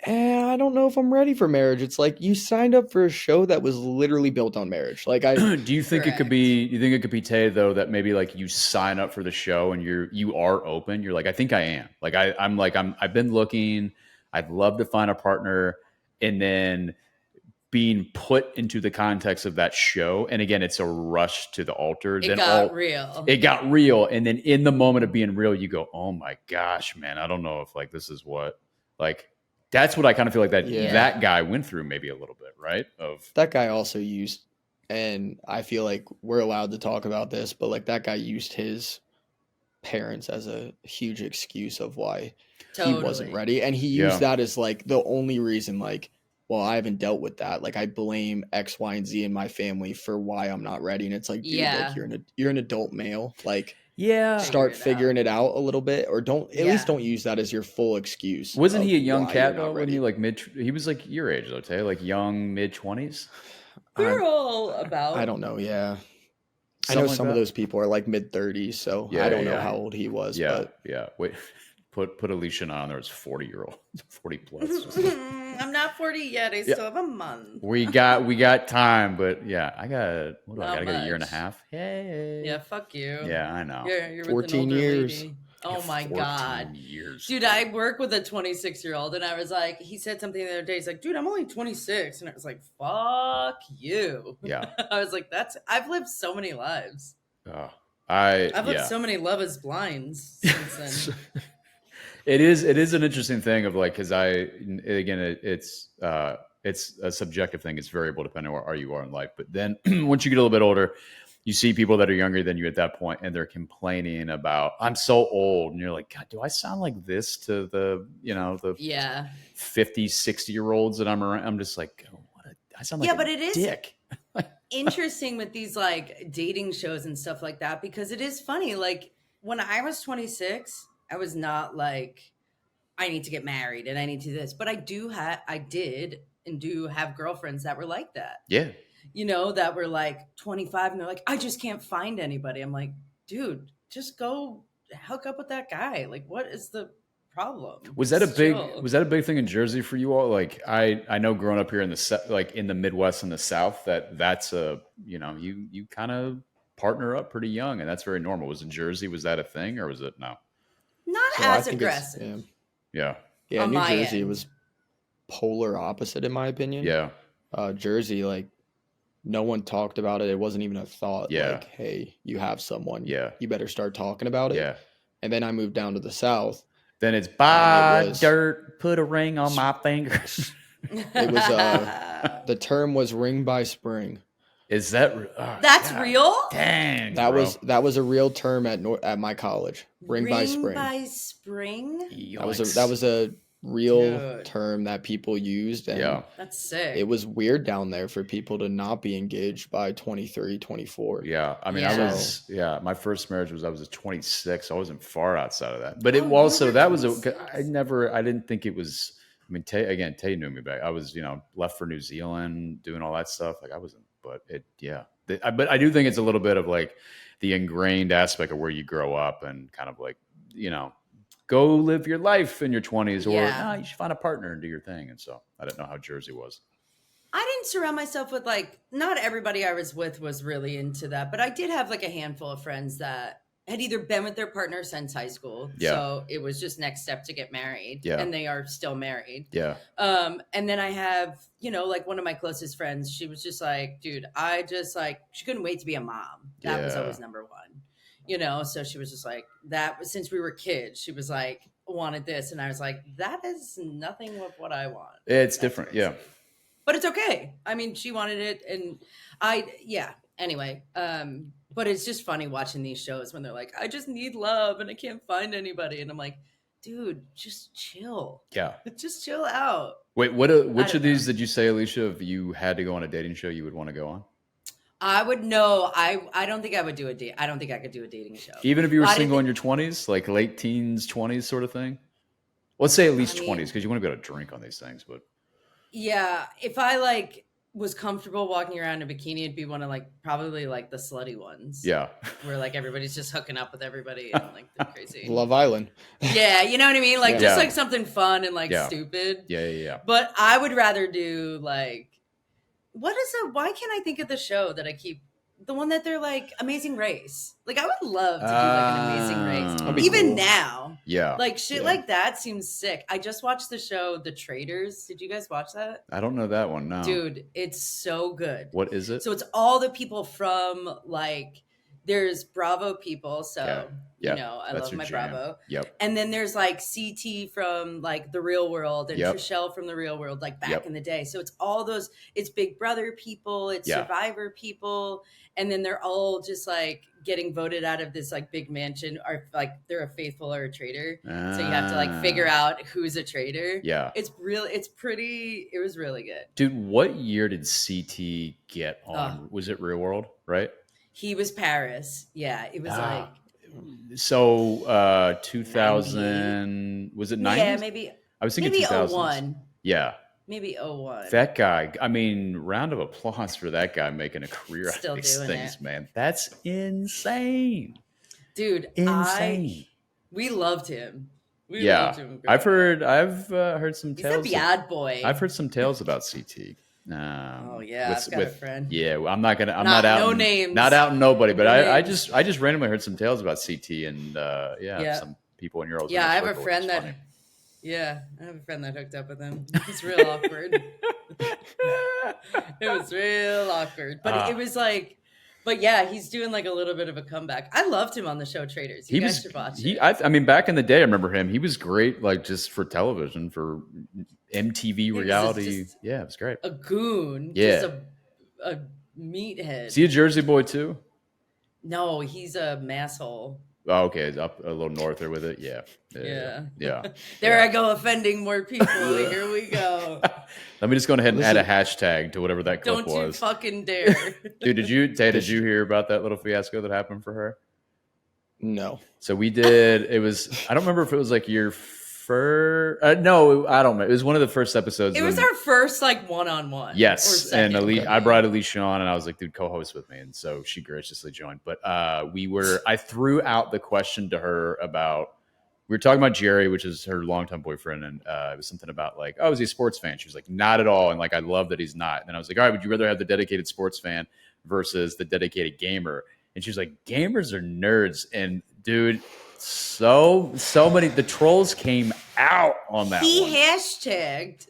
I don't know if I'm ready for marriage. It's like you signed up for a show that was literally built on marriage. Like, do you think it could be? You think it could be, Tay, though, that maybe like you sign up for the show and you are open. You're like, I think I am. Like I've been looking. I'd love to find a partner, and then being put into the context of that show. And again, it's a rush to the altar. It got real. It got real, and then in the moment of being real, you go, oh my gosh, man, I don't know if like this is what like. That's what I kind of feel like that guy went through maybe a little bit, right? Of that guy also used, and I feel like we're allowed to talk about this, but like that guy used his parents as a huge excuse of why he wasn't ready. And he used that as like the only reason, like, well, I haven't dealt with that. Like I blame X, Y, and Z in my family for why I'm not ready. And it's like, dude, like you're an adult male. Like, start figuring it out a little bit, or at least don't use that as your full excuse. Wasn't he a young cat though? When he like he was like your age though, Tay, like young mid-20s. We're all about. I don't know. Yeah, I know some of those people are like mid-30s, so I don't know how old he was. But wait. Put Alicia on there. It's 40-year-old, 40 plus. I'm not 40 yet. I still have a month. We got time, but I got a year and a half. Hey. Yeah, fuck you. Yeah, I know. You're 14 years. Lady. Oh my God. Years. Dude, I work with a 26-year-old, and I was like, he said something the other day. He's like, dude, I'm only 26. And I was like, fuck you. Yeah. I was like, I've lived so many lives. I've lived so many Love is Blinds since then. It is an interesting thing of like, because it's a subjective thing. It's variable depending on where you are in life. But then once you get a little bit older, you see people that are younger than you at that point, and they're complaining about, I'm so old. And you're like, God, do I sound like this to the 50, 60-year-olds that I'm around? I'm just like, I sound like a dick. Interesting with these like dating shows and stuff like that, because it is funny. Like when I was 26, I was not like, I need to get married and I need to do this. But I did have girlfriends that were like that. Yeah. That were like 25 and they're like, I just can't find anybody. I'm like, dude, just go hook up with that guy. Like, what is the problem. Was that a big thing in Jersey for you all? Like I know growing up here in the Midwest and the South that's a, you kind of partner up pretty young, and that's very normal. Was in Jersey, was that a thing, or was it no? Not as aggressive. Yeah. New Jersey was polar opposite in my opinion. Yeah. Jersey, like, no one talked about it. It wasn't even a thought. Yeah. Like, hey, you have someone. Yeah. You better start talking about it. Yeah. And then I moved down to the South. Then it's buy dirt, put a ring on my finger. It was the term was ring by spring. Is that that's real? Dang. That was a real term at my college. Ring by spring. Ring by spring? That was a real term that people used, and that's sick. It was weird down there for people to not be engaged by 23, 24. Yeah. I mean, my first marriage I was 26. I wasn't far outside of that. But it also, I didn't think it was, I mean, Tay knew me back. I was, left for New Zealand, doing all that stuff. Like I wasn't, but but I do think it's a little bit of like the ingrained aspect of where you grow up and kind of like, go live your life in your 20s, or you should find a partner and do your thing. And so I didn't know how Jersey was. I didn't surround myself with not everybody I was with was really into that, but I did have a handful of friends that had either been with their partner since high school. Yeah. So it was just next step to get married. Yeah. And they are still married. Yeah. And then I have, one of my closest friends, she was just like, dude, she couldn't wait to be a mom. That was always number one. So she was just like that. Since we were kids, she was like, wanted this. And I was like, that is nothing with what I want. It's different. Crazy. Yeah. But it's okay. I mean, she wanted it. And anyway. But it's just funny watching these shows when they're like, I just need love and I can't find anybody. And I'm like, dude, just chill. Yeah. Just chill out. Wait, which of these did you say, Alicia, if you had to go on a dating show, you would want to go on? I would know. I don't think I would do a date. I don't think I could do a dating show. Even if you were single in your 20s, like late teens, 20s sort of thing? Let's say at least 20s, because you want to be able to drink on these things. But yeah, if I was comfortable walking around in a bikini, it'd be one of probably the slutty ones. Yeah. Where everybody's just hooking up with everybody and they're crazy. Love Island. Yeah, you know what I mean? Just something fun and stupid. Yeah. But I would rather do why can't I think of the show that I keep, the one that they're Amazing Race? I would love to do an Amazing Race. Even cool. Now. Yeah. Like that seems sick. I just watched the show The Traitors. Did you guys watch that? I don't know that one, no. Dude, it's so good. What is it? So it's all the people from there's Bravo people, so I love my jam. Bravo. Yep. And then there's CT from The Real World and Trishelle from The Real World, back in the day. So it's all those. It's Big Brother people. It's Survivor people, and then they're all just getting voted out of this big mansion, or they're a faithful or a traitor. So you have to figure out who's a traitor. Yeah. It was really good. Dude, what year did CT get on? Was it Real World, right? He was Paris. Yeah, it was 2000, was it 90s? Yeah, maybe. I was thinking 2001. Yeah. Maybe 01. That guy, I mean, round of applause for that guy making a career out of these things, man. That's insane. Dude, insane. We loved him. We loved him. I've heard some tales. He's a bad boy. I've heard some tales about CT. I've got a friend. Yeah, I'm not out. No names. Not out nobody, but I just randomly heard some tales about CT and some people in your old. Yeah, I have a friend that. Yeah, I have a friend that hooked up with him. It was real awkward. It was real awkward, but it was but yeah, he's doing a little bit of a comeback. I loved him on the show Traitors. You guys should watch it. I mean, back in the day, I remember him. He was great, just for television, for MTV reality. Yeah, it was great. A goon. Yeah. Just a meathead. Is he a Jersey boy too? No, he's a masshole. Oh, okay. It's up a little north there with it. Yeah. There I go, offending more people. Here we go. Let me just go ahead and add a hashtag to whatever that clip was. Don't you fucking dare. Dude, did you hear about that little fiasco that happened for her? No. So we did. It was, I don't remember if it was your first. No, I don't know. It was one of the first episodes. It was our first one-on-one. Yes, and I brought Alicia on, and I was like, "Dude, co-host with me," and so she graciously joined. But I threw out the question to her about we were talking about Jerry, which is her longtime boyfriend, and it was something about like, oh, is he a sports fan? She was like, not at all, and like I love that he's not. And then I was like, all right, would you rather have the dedicated sports fan versus the dedicated gamer? And she was like, gamers are nerds, and dude, so many the trolls came out on that. He one. hashtagged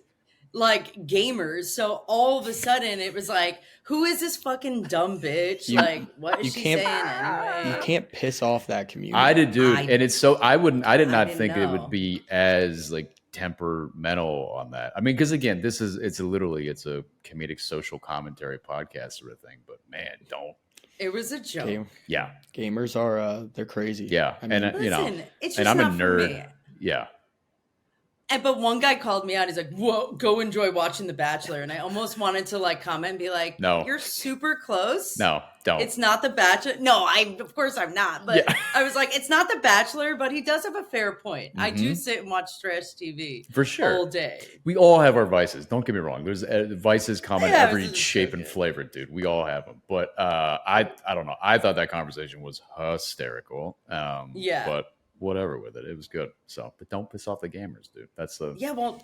like gamers, so all of a sudden it was like, who is this fucking dumb bitch? Like, what is she saying anyway? You can't piss off that community. I did, dude, and it's so I did not think it would be as like temperamental on that. I mean, because again, it's a comedic social commentary podcast sort of thing. But man, don't. It was a joke. Yeah, gamers are they're crazy. Yeah, I mean, listen, it's just and I'm not a nerd. For me. Yeah. But one guy called me out. He's like, "Whoa, go enjoy watching The Bachelor." And I almost wanted to like comment and be like, "No, you're super close. No, don't. It's not The Bachelor." No, of course I'm not. But I was like, "It's not The Bachelor," but he does have a fair point. I do sit and watch trash TV for sure all day. We all have our vices. Don't get me wrong. There's vices common every shape and flavor, dude. We all have them. But I don't know. I thought that conversation was hysterical. But whatever with it. It was good. So, but don't piss off the gamers, dude. That's the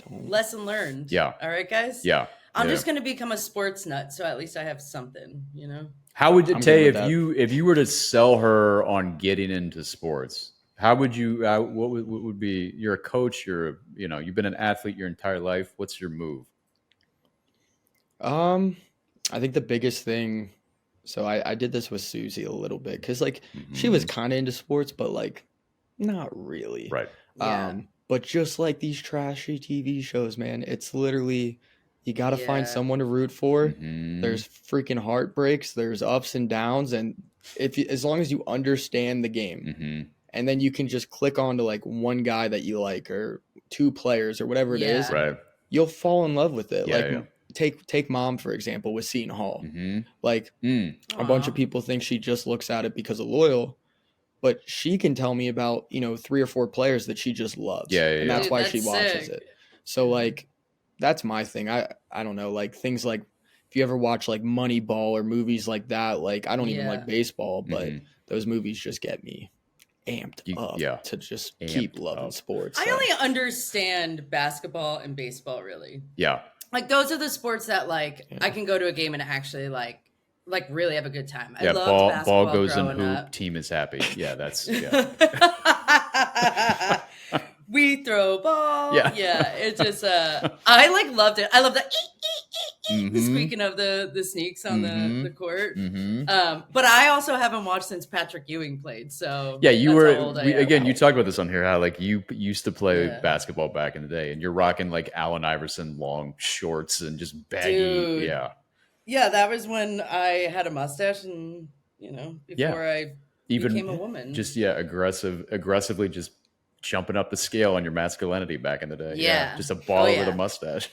lesson learned. Yeah. All right, guys. Yeah. I'm just gonna become a sports nut, so at least I have something, you know. How would you Tay, if you were to sell her on getting into sports? How would you? What would be? You're a coach. You've been an athlete your entire life. What's your move? I think the biggest thing. So I did this with Susie a little bit because like she was kind of into sports, but like. Not really. Right. But just like these trashy TV shows, man, it's literally you got to find someone to root for. There's freaking heartbreaks, there's ups and downs, and as long as you understand the game, and then you can just click on to like one guy that you like or two players or whatever it is, right? You'll fall in love with it. Take Mom for example with Seton Hall. Like a bunch of people think she just looks at it because of Loyal. But she can tell me about, 3 or 4 players that she just loves. And that's why she watches it. So, like, that's my thing. I don't know. Like, things like, if you ever watch, like, Moneyball or movies like that, like, I don't even like baseball, but those movies just get me amped up to just keep loving sports. I only understand basketball and baseball, really. Yeah. Like, those are the sports that, like, I can go to a game and actually, like really have a good time. I love basketball. Ball goes in hoop, up. Team is happy. Yeah, that's we throw ball. Yeah. It's just I loved it. I love the squeaking of the sneaks on the court. But I also haven't watched since Patrick Ewing played. So you talked about this on here how like you used to play basketball back in the day, and you're rocking like Allen Iverson long shorts and just baggy. Dude. Yeah, that was when I had a mustache and, before I became a woman. Just, aggressively just jumping up the scale on your masculinity back in the day. Yeah. Just a ball over the mustache.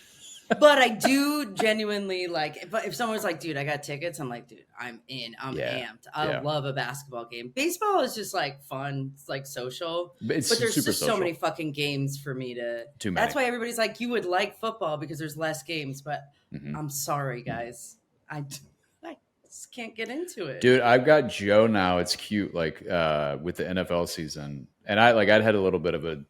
But I do genuinely like, if someone was like, dude, I got tickets, I'm like, dude, I'm in. I'm amped. I love a basketball game. Baseball is just like fun. It's like social. But there's just social. So many fucking games for me to. Too many. That's why everybody's like, you would like football because there's less games. But I'm sorry, guys. I just can't get into it. Dude, I've got Joe now. It's cute, like with the NFL season. And I'd had a little bit of a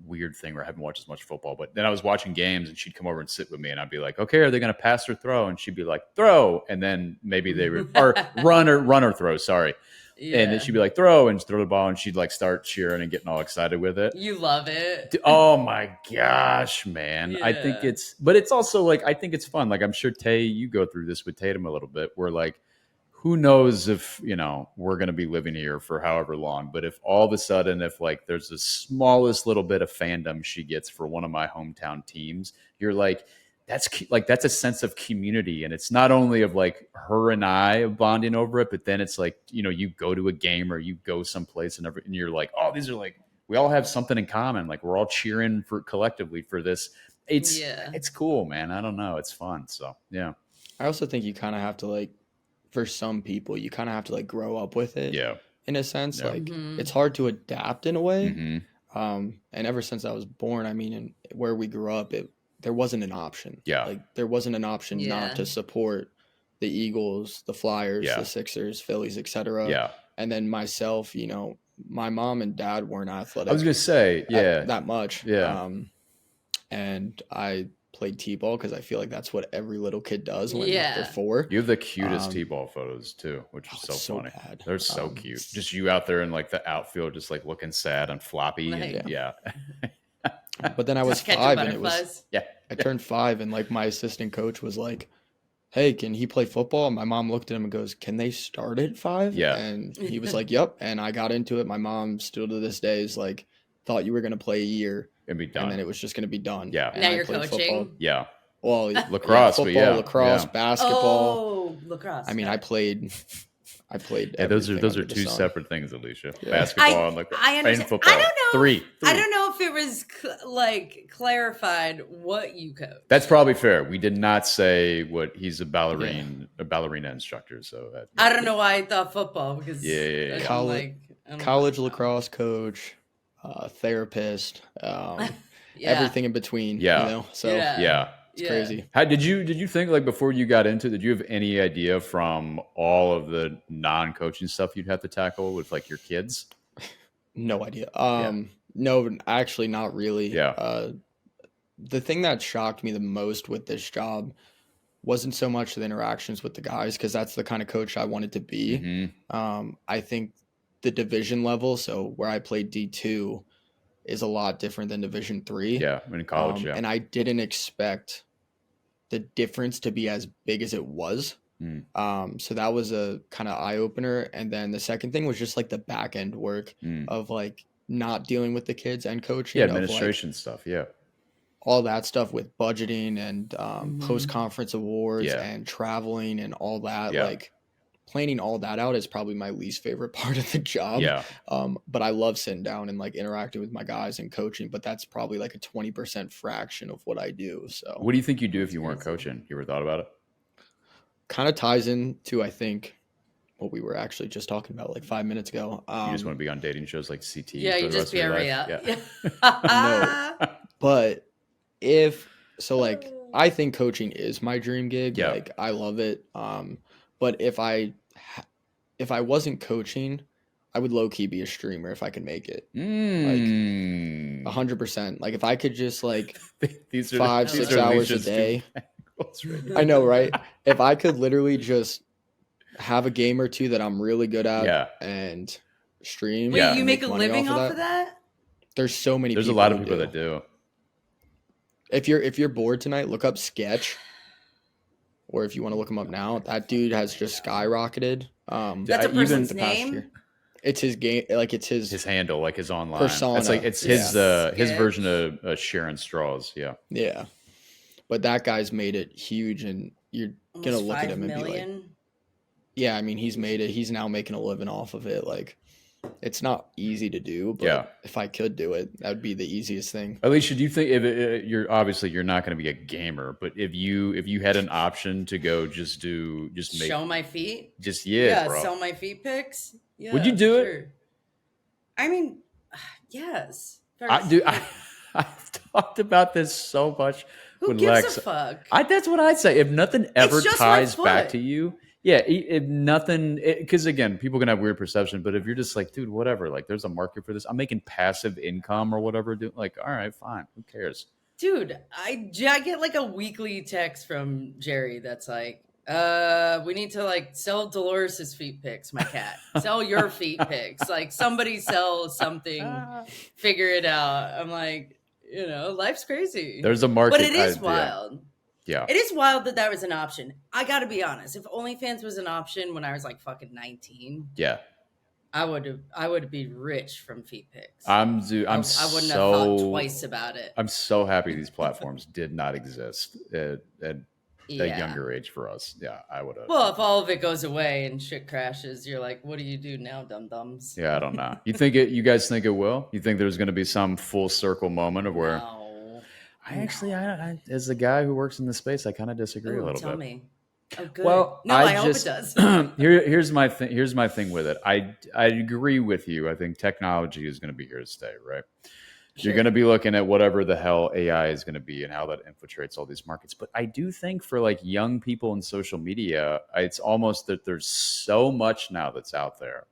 weird thing where I haven't watched as much football, but then I was watching games and she'd come over and sit with me and I'd be like, okay, are they going to pass or throw? And she'd be like, throw. And then maybe they would, or run or throw, sorry. Yeah. And then she'd be like, throw, and throw the ball, and she'd like start cheering and getting all excited with it. You love it. Oh my gosh, man. Yeah. I think but it's also like, I think it's fun. Like, I'm sure Tay, you go through this with Tatum a little bit where like, who knows if, we're going to be living here for however long, but if all of a sudden, if like there's the smallest little bit of fandom she gets for one of my hometown teams, you're like, that's a sense of community. And it's not only of like her and I bonding over it, but then it's like, you go to a game or you go someplace and you're like, oh, these are like, we all have something in common. Like we're all cheering collectively for this. It's cool, man. I don't know. It's fun. So, yeah. I also think you kind of have to like, for some people, you kind of have to like grow up with it. Yeah. In a sense, like it's hard to adapt in a way. And ever since I was born, I mean, and where we grew up, there wasn't an option. Yeah. Like there wasn't an option not to support the Eagles, the Flyers, the Sixers, Phillies, etc. Yeah. And then myself, my mom and dad weren't athletic. I was gonna say, that much. Yeah. And I played t-ball because I feel like that's what every little kid does when they're 4. You have the cutest t-ball photos too, which is so funny. Bad. They're so cute. Just you out there in like the outfield, just like looking sad and floppy. And, yeah. But then I was 5 and it was I turned 5 and like my assistant coach was like, hey, can he play football? And my mom looked at him and goes, can they start at 5? Yeah. And he was like, yep. And I got into it. My mom still to this day is like, thought you were going to play a year and be done. And then it was just going to be done. Yeah. And now you're coaching? Football. Yeah. Well, lacrosse, football, lacrosse, basketball. Oh, lacrosse. I mean, I played. Yeah, those are two separate things, Alicia. Yeah. Basketball and lacrosse. I understand. Football. I don't know. Three. I don't know if it was clarified what you coach. That's probably fair. We did not say what he's a ballerina instructor. So I don't know why I thought football because college lacrosse coach, therapist, everything in between. Yeah. You know? So it's crazy. How did you think, like, before you got into it, did you have any idea from all of the non-coaching stuff you'd have to tackle with like your kids? No idea. No, actually not really. Yeah. The thing that shocked me the most with this job wasn't so much the interactions with the guys, because that's the kind of coach I wanted to be. Mm-hmm. I think the division level, so where I played D2, is a lot different than Division 3. Yeah, in college, And I didn't expect the difference to be as big as it was. So that was a kind of eye-opener. And then the second thing was just like the back end work of like not dealing with the kids and coaching. Yeah, administration stuff, all that stuff with budgeting and post-conference awards and traveling and all that. Like planning all that out is probably my least favorite part of the job. Yeah. But I love sitting down and like interacting with my guys and coaching, but that's probably like a 20% fraction of what I do. So what do you think you'd do if you weren't coaching? You ever thought about it? Kind of ties into, I think, what we were actually just talking about like 5 minutes ago. You just want to be on dating shows like CT. Yeah, you just be a Rhea. No, but like I think coaching is my dream gig. Yeah. Like I love it. But if I wasn't coaching, I would low key be a streamer if I could make it. Like 100%. Like if I could just like 5-6 hours a day. I know, right? If I could literally just have a game or two that I'm really good at and stream. Wait, you make a living off of that? There's so many. There's a lot of people that do. If you're bored tonight, look up Sketch. Or if you want to look him up now, that dude has just skyrocketed. That's a person's name? It's his game, like it's his handle, like his online persona. It's like it's his version of Sharon Straws. Yeah. Yeah. But that guy's made it huge, and you're gonna look at him and be like, yeah, I mean, he's made it. He's now making a living off of it. Like, it's not easy to do, but if I could do it, that would be the easiest thing. Alicia, do you think if you're not going to be a gamer, but if you had an option to go show my feet, bro. sell my feet pics, would you do it? I mean, yes. I've talked about this so much. Who gives a fuck? That's what I'd say. If nothing ever ties back to you. Yeah, if nothing, because again, people can have weird perception, but if you're just like, dude, whatever, like there's a market for this. I'm making passive income or whatever. Like, all right, fine. Who cares? Dude, I get like a weekly text from Jerry that's like, we need to like sell Dolores's feet pics, my cat. Sell your feet pics. Like somebody sell something, figure it out. I'm like, life's crazy. There's a market. But it is wild. Yeah. It is wild that was an option. I got to be honest. If OnlyFans was an option when I was like fucking 19, I would be rich from feet pics. I wouldn't have thought twice about it. I'm so happy these platforms did not exist at a younger age for us. Yeah, I would have. Well, if all of it goes away and shit crashes, you're like, what do you do now, dum-dums? Yeah, I don't know. You guys think it will? You think there's going to be some full circle moment of where... No. I as a guy who works in the space, I kind of disagree a little bit. Tell me. Oh, good. Well, I hope it does. Here's my thing. Here's my thing with it. I agree with you. I think technology is going to be here to stay, right? Sure. You're going to be looking at whatever the hell AI is going to be and how that infiltrates all these markets. But I do think for like young people in social media, it's almost that there's so much now that's out there.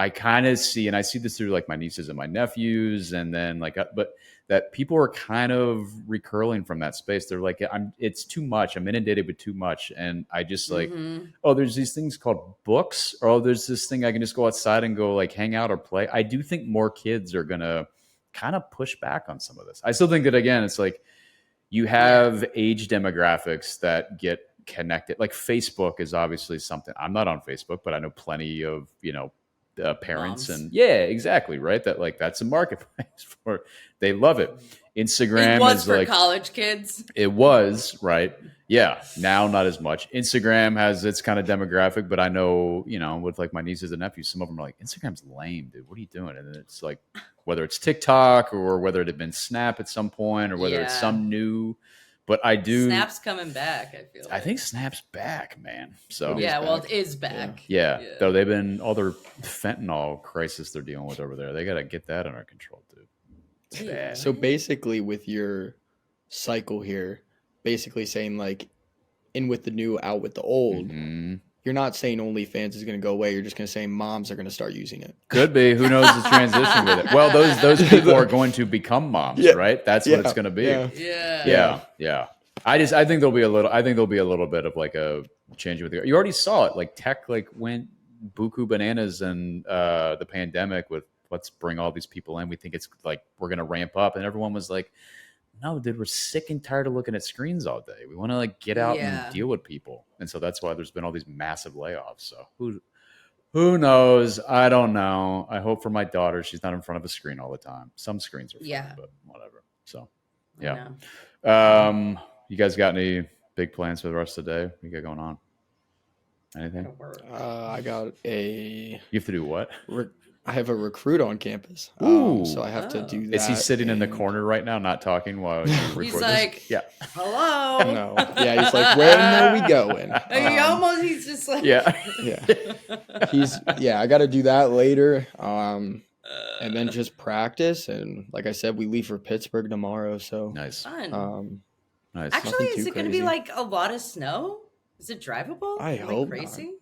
I kind of see, and I see this through like my nieces and my nephews, and then like, but that people are kind of recurling from that space. They're like, it's too much. I'm inundated with too much. And I just like, oh, there's these things called books, or oh, there's this thing I can just go outside and go like hang out or play. I do think more kids are going to kind of push back on some of this. I still think that, again, it's like you have age demographics that get connected. Like Facebook is obviously something. I'm not on Facebook, but I know plenty of, parents. Moms. And exactly. Right. That like, that's a marketplace for, they love it. Instagram it was is for like college kids. It was, right. Yeah. Now, not as much. Instagram has its kind of demographic, but I know, with like my nieces and nephews, some of them are like, Instagram's lame, dude. What are you doing? And it's like, whether it's TikTok or whether it had been Snap at some point or whether it's some new, but I do. Snap's coming back, I feel like. I think Snap's back, man. So it is back. Yeah. Though they've been all their fentanyl crisis they're dealing with over there. They got to get that under control, dude. Yeah. So basically with your cycle here, basically saying like in with the new, out with the old, you're not saying OnlyFans is going to go away. You're just going to say moms are going to start using it. Could be. Who knows the transition with it? Well, those people are going to become moms, right? That's what it's going to be. Yeah. I think there'll be a little bit of like a change with it. You already saw it. Like tech went buku bananas in the pandemic with let's bring all these people in. We think it's like we're going to ramp up, and everyone was like, no, dude, we're sick and tired of looking at screens all day. We want to like get out and deal with people. And so that's why there's been all these massive layoffs. So who knows? I don't know. I hope for my daughter, she's not in front of a screen all the time. Some screens are fun, but whatever. So, yeah. You guys got any big plans for the rest of the day? What you got going on? Anything? I got you have to do what? I have a recruit on campus, so I have to do that. Is he sitting in the corner right now, not talking while you record He's like, this? hello. No, he's like, where are we going? He's just like, I got to do that later, and then just practice. And like I said, we leave for Pittsburgh tomorrow, so nice. Fun. Nice. Actually, is it going to be like a lot of snow? Is it drivable? I hope crazy. Not.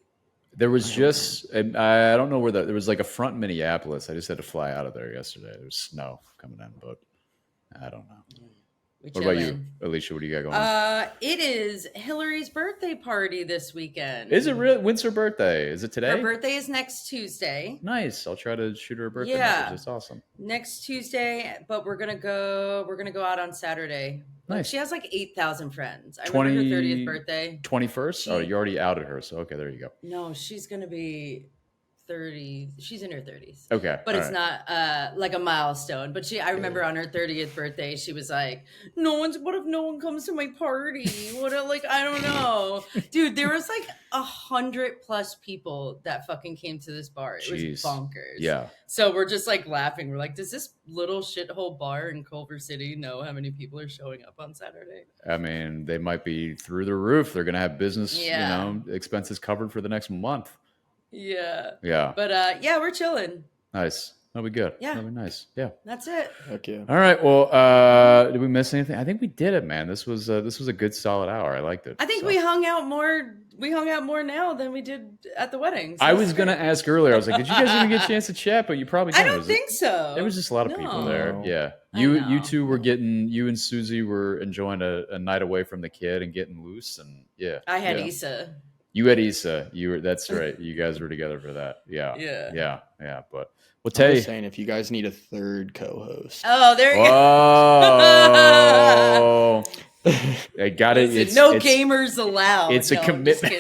There was just, and I don't know where there was like a front in Minneapolis. I just had to fly out of there yesterday. There was snow coming in, but I don't know. What about you, Alicia? What do you got going on? It is Hillary's birthday party this weekend. Is it really? When's her birthday? Is it today? Her birthday is next Tuesday. Nice. I'll try to shoot her a birthday message. That's awesome. Next Tuesday, but we're gonna go out on Saturday. Nice. She has like 8,000 friends. I remember her 30th birthday. 21st? Oh, you already outed her. So, okay, there you go. No, she's going to be 30. She's in her 30s. Okay. But it's not like a milestone. But I remember on her 30th birthday, she was like, what if no one comes to my party? I don't know. Dude, there was like 100+ people that fucking came to this bar. It was bonkers. Yeah. So we're just like laughing. We're like, does this little shithole bar in Culver City know how many people are showing up on Saturday? I mean, they might be through the roof. They're going to have business, expenses covered for the next month. Yeah. Yeah. But we're chilling. Nice. That'll be good. Yeah. That'll be nice. Yeah. That's it. Okay. All right. Well, did we miss anything? I think we did it, man. This was a good solid hour. I liked it. I think we hung out more now than we did at the wedding. So I was going to ask earlier. I was like, did you guys even get a chance to chat? But you probably didn't. I don't think so. There was just a lot of people there. Yeah. You two were you and Susie were enjoying a night away from the kid and getting loose. And I had Issa. You had Issa. That's right. You guys were together for that. Yeah. But I'm just saying, if you guys need a third co-host. Oh, there you go. I got it. It's gamers allowed. It's a commitment.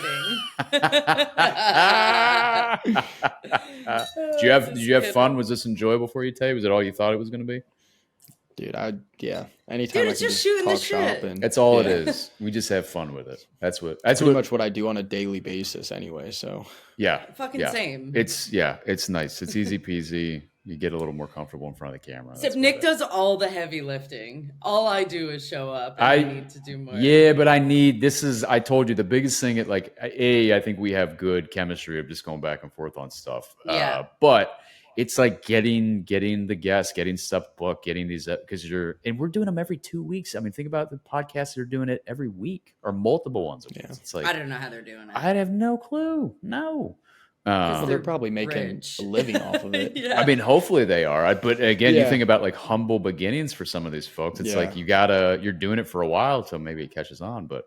Did you have fun? Was this enjoyable for you, Tay? Was it all you thought it was going to be? Dude, anytime it's just shooting the shit. That's all it is. We just have fun with it. That's pretty much what I do on a daily basis anyway. So same. It's nice. It's easy peasy. You get a little more comfortable in front of the camera. Except Nick does all the heavy lifting. All I do is show up. And I need to do more. Yeah, but I told you the biggest thing I think we have good chemistry of just going back and forth on stuff. Yeah. But it's like getting the guests, getting stuff booked, getting these because we're doing them every 2 weeks. I mean, think about the podcasts that are doing it every week or multiple ones. Yeah. It's like I don't know how they're doing it. I have no clue. No. They're probably making a living off of it. I mean, hopefully they are. But again, you think about like humble beginnings for some of these folks. It's like you're doing it for a while till maybe it catches on. But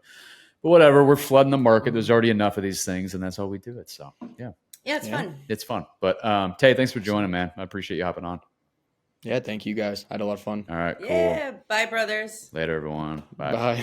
whatever, we're flooding the market. There's already enough of these things, and that's how we do it. So yeah, it's fun. It's fun. But Tay, thanks for joining, man. I appreciate you hopping on. Yeah, thank you guys. I had a lot of fun. All right, cool. Yeah, bye, brothers. Later, everyone. Bye. Bye.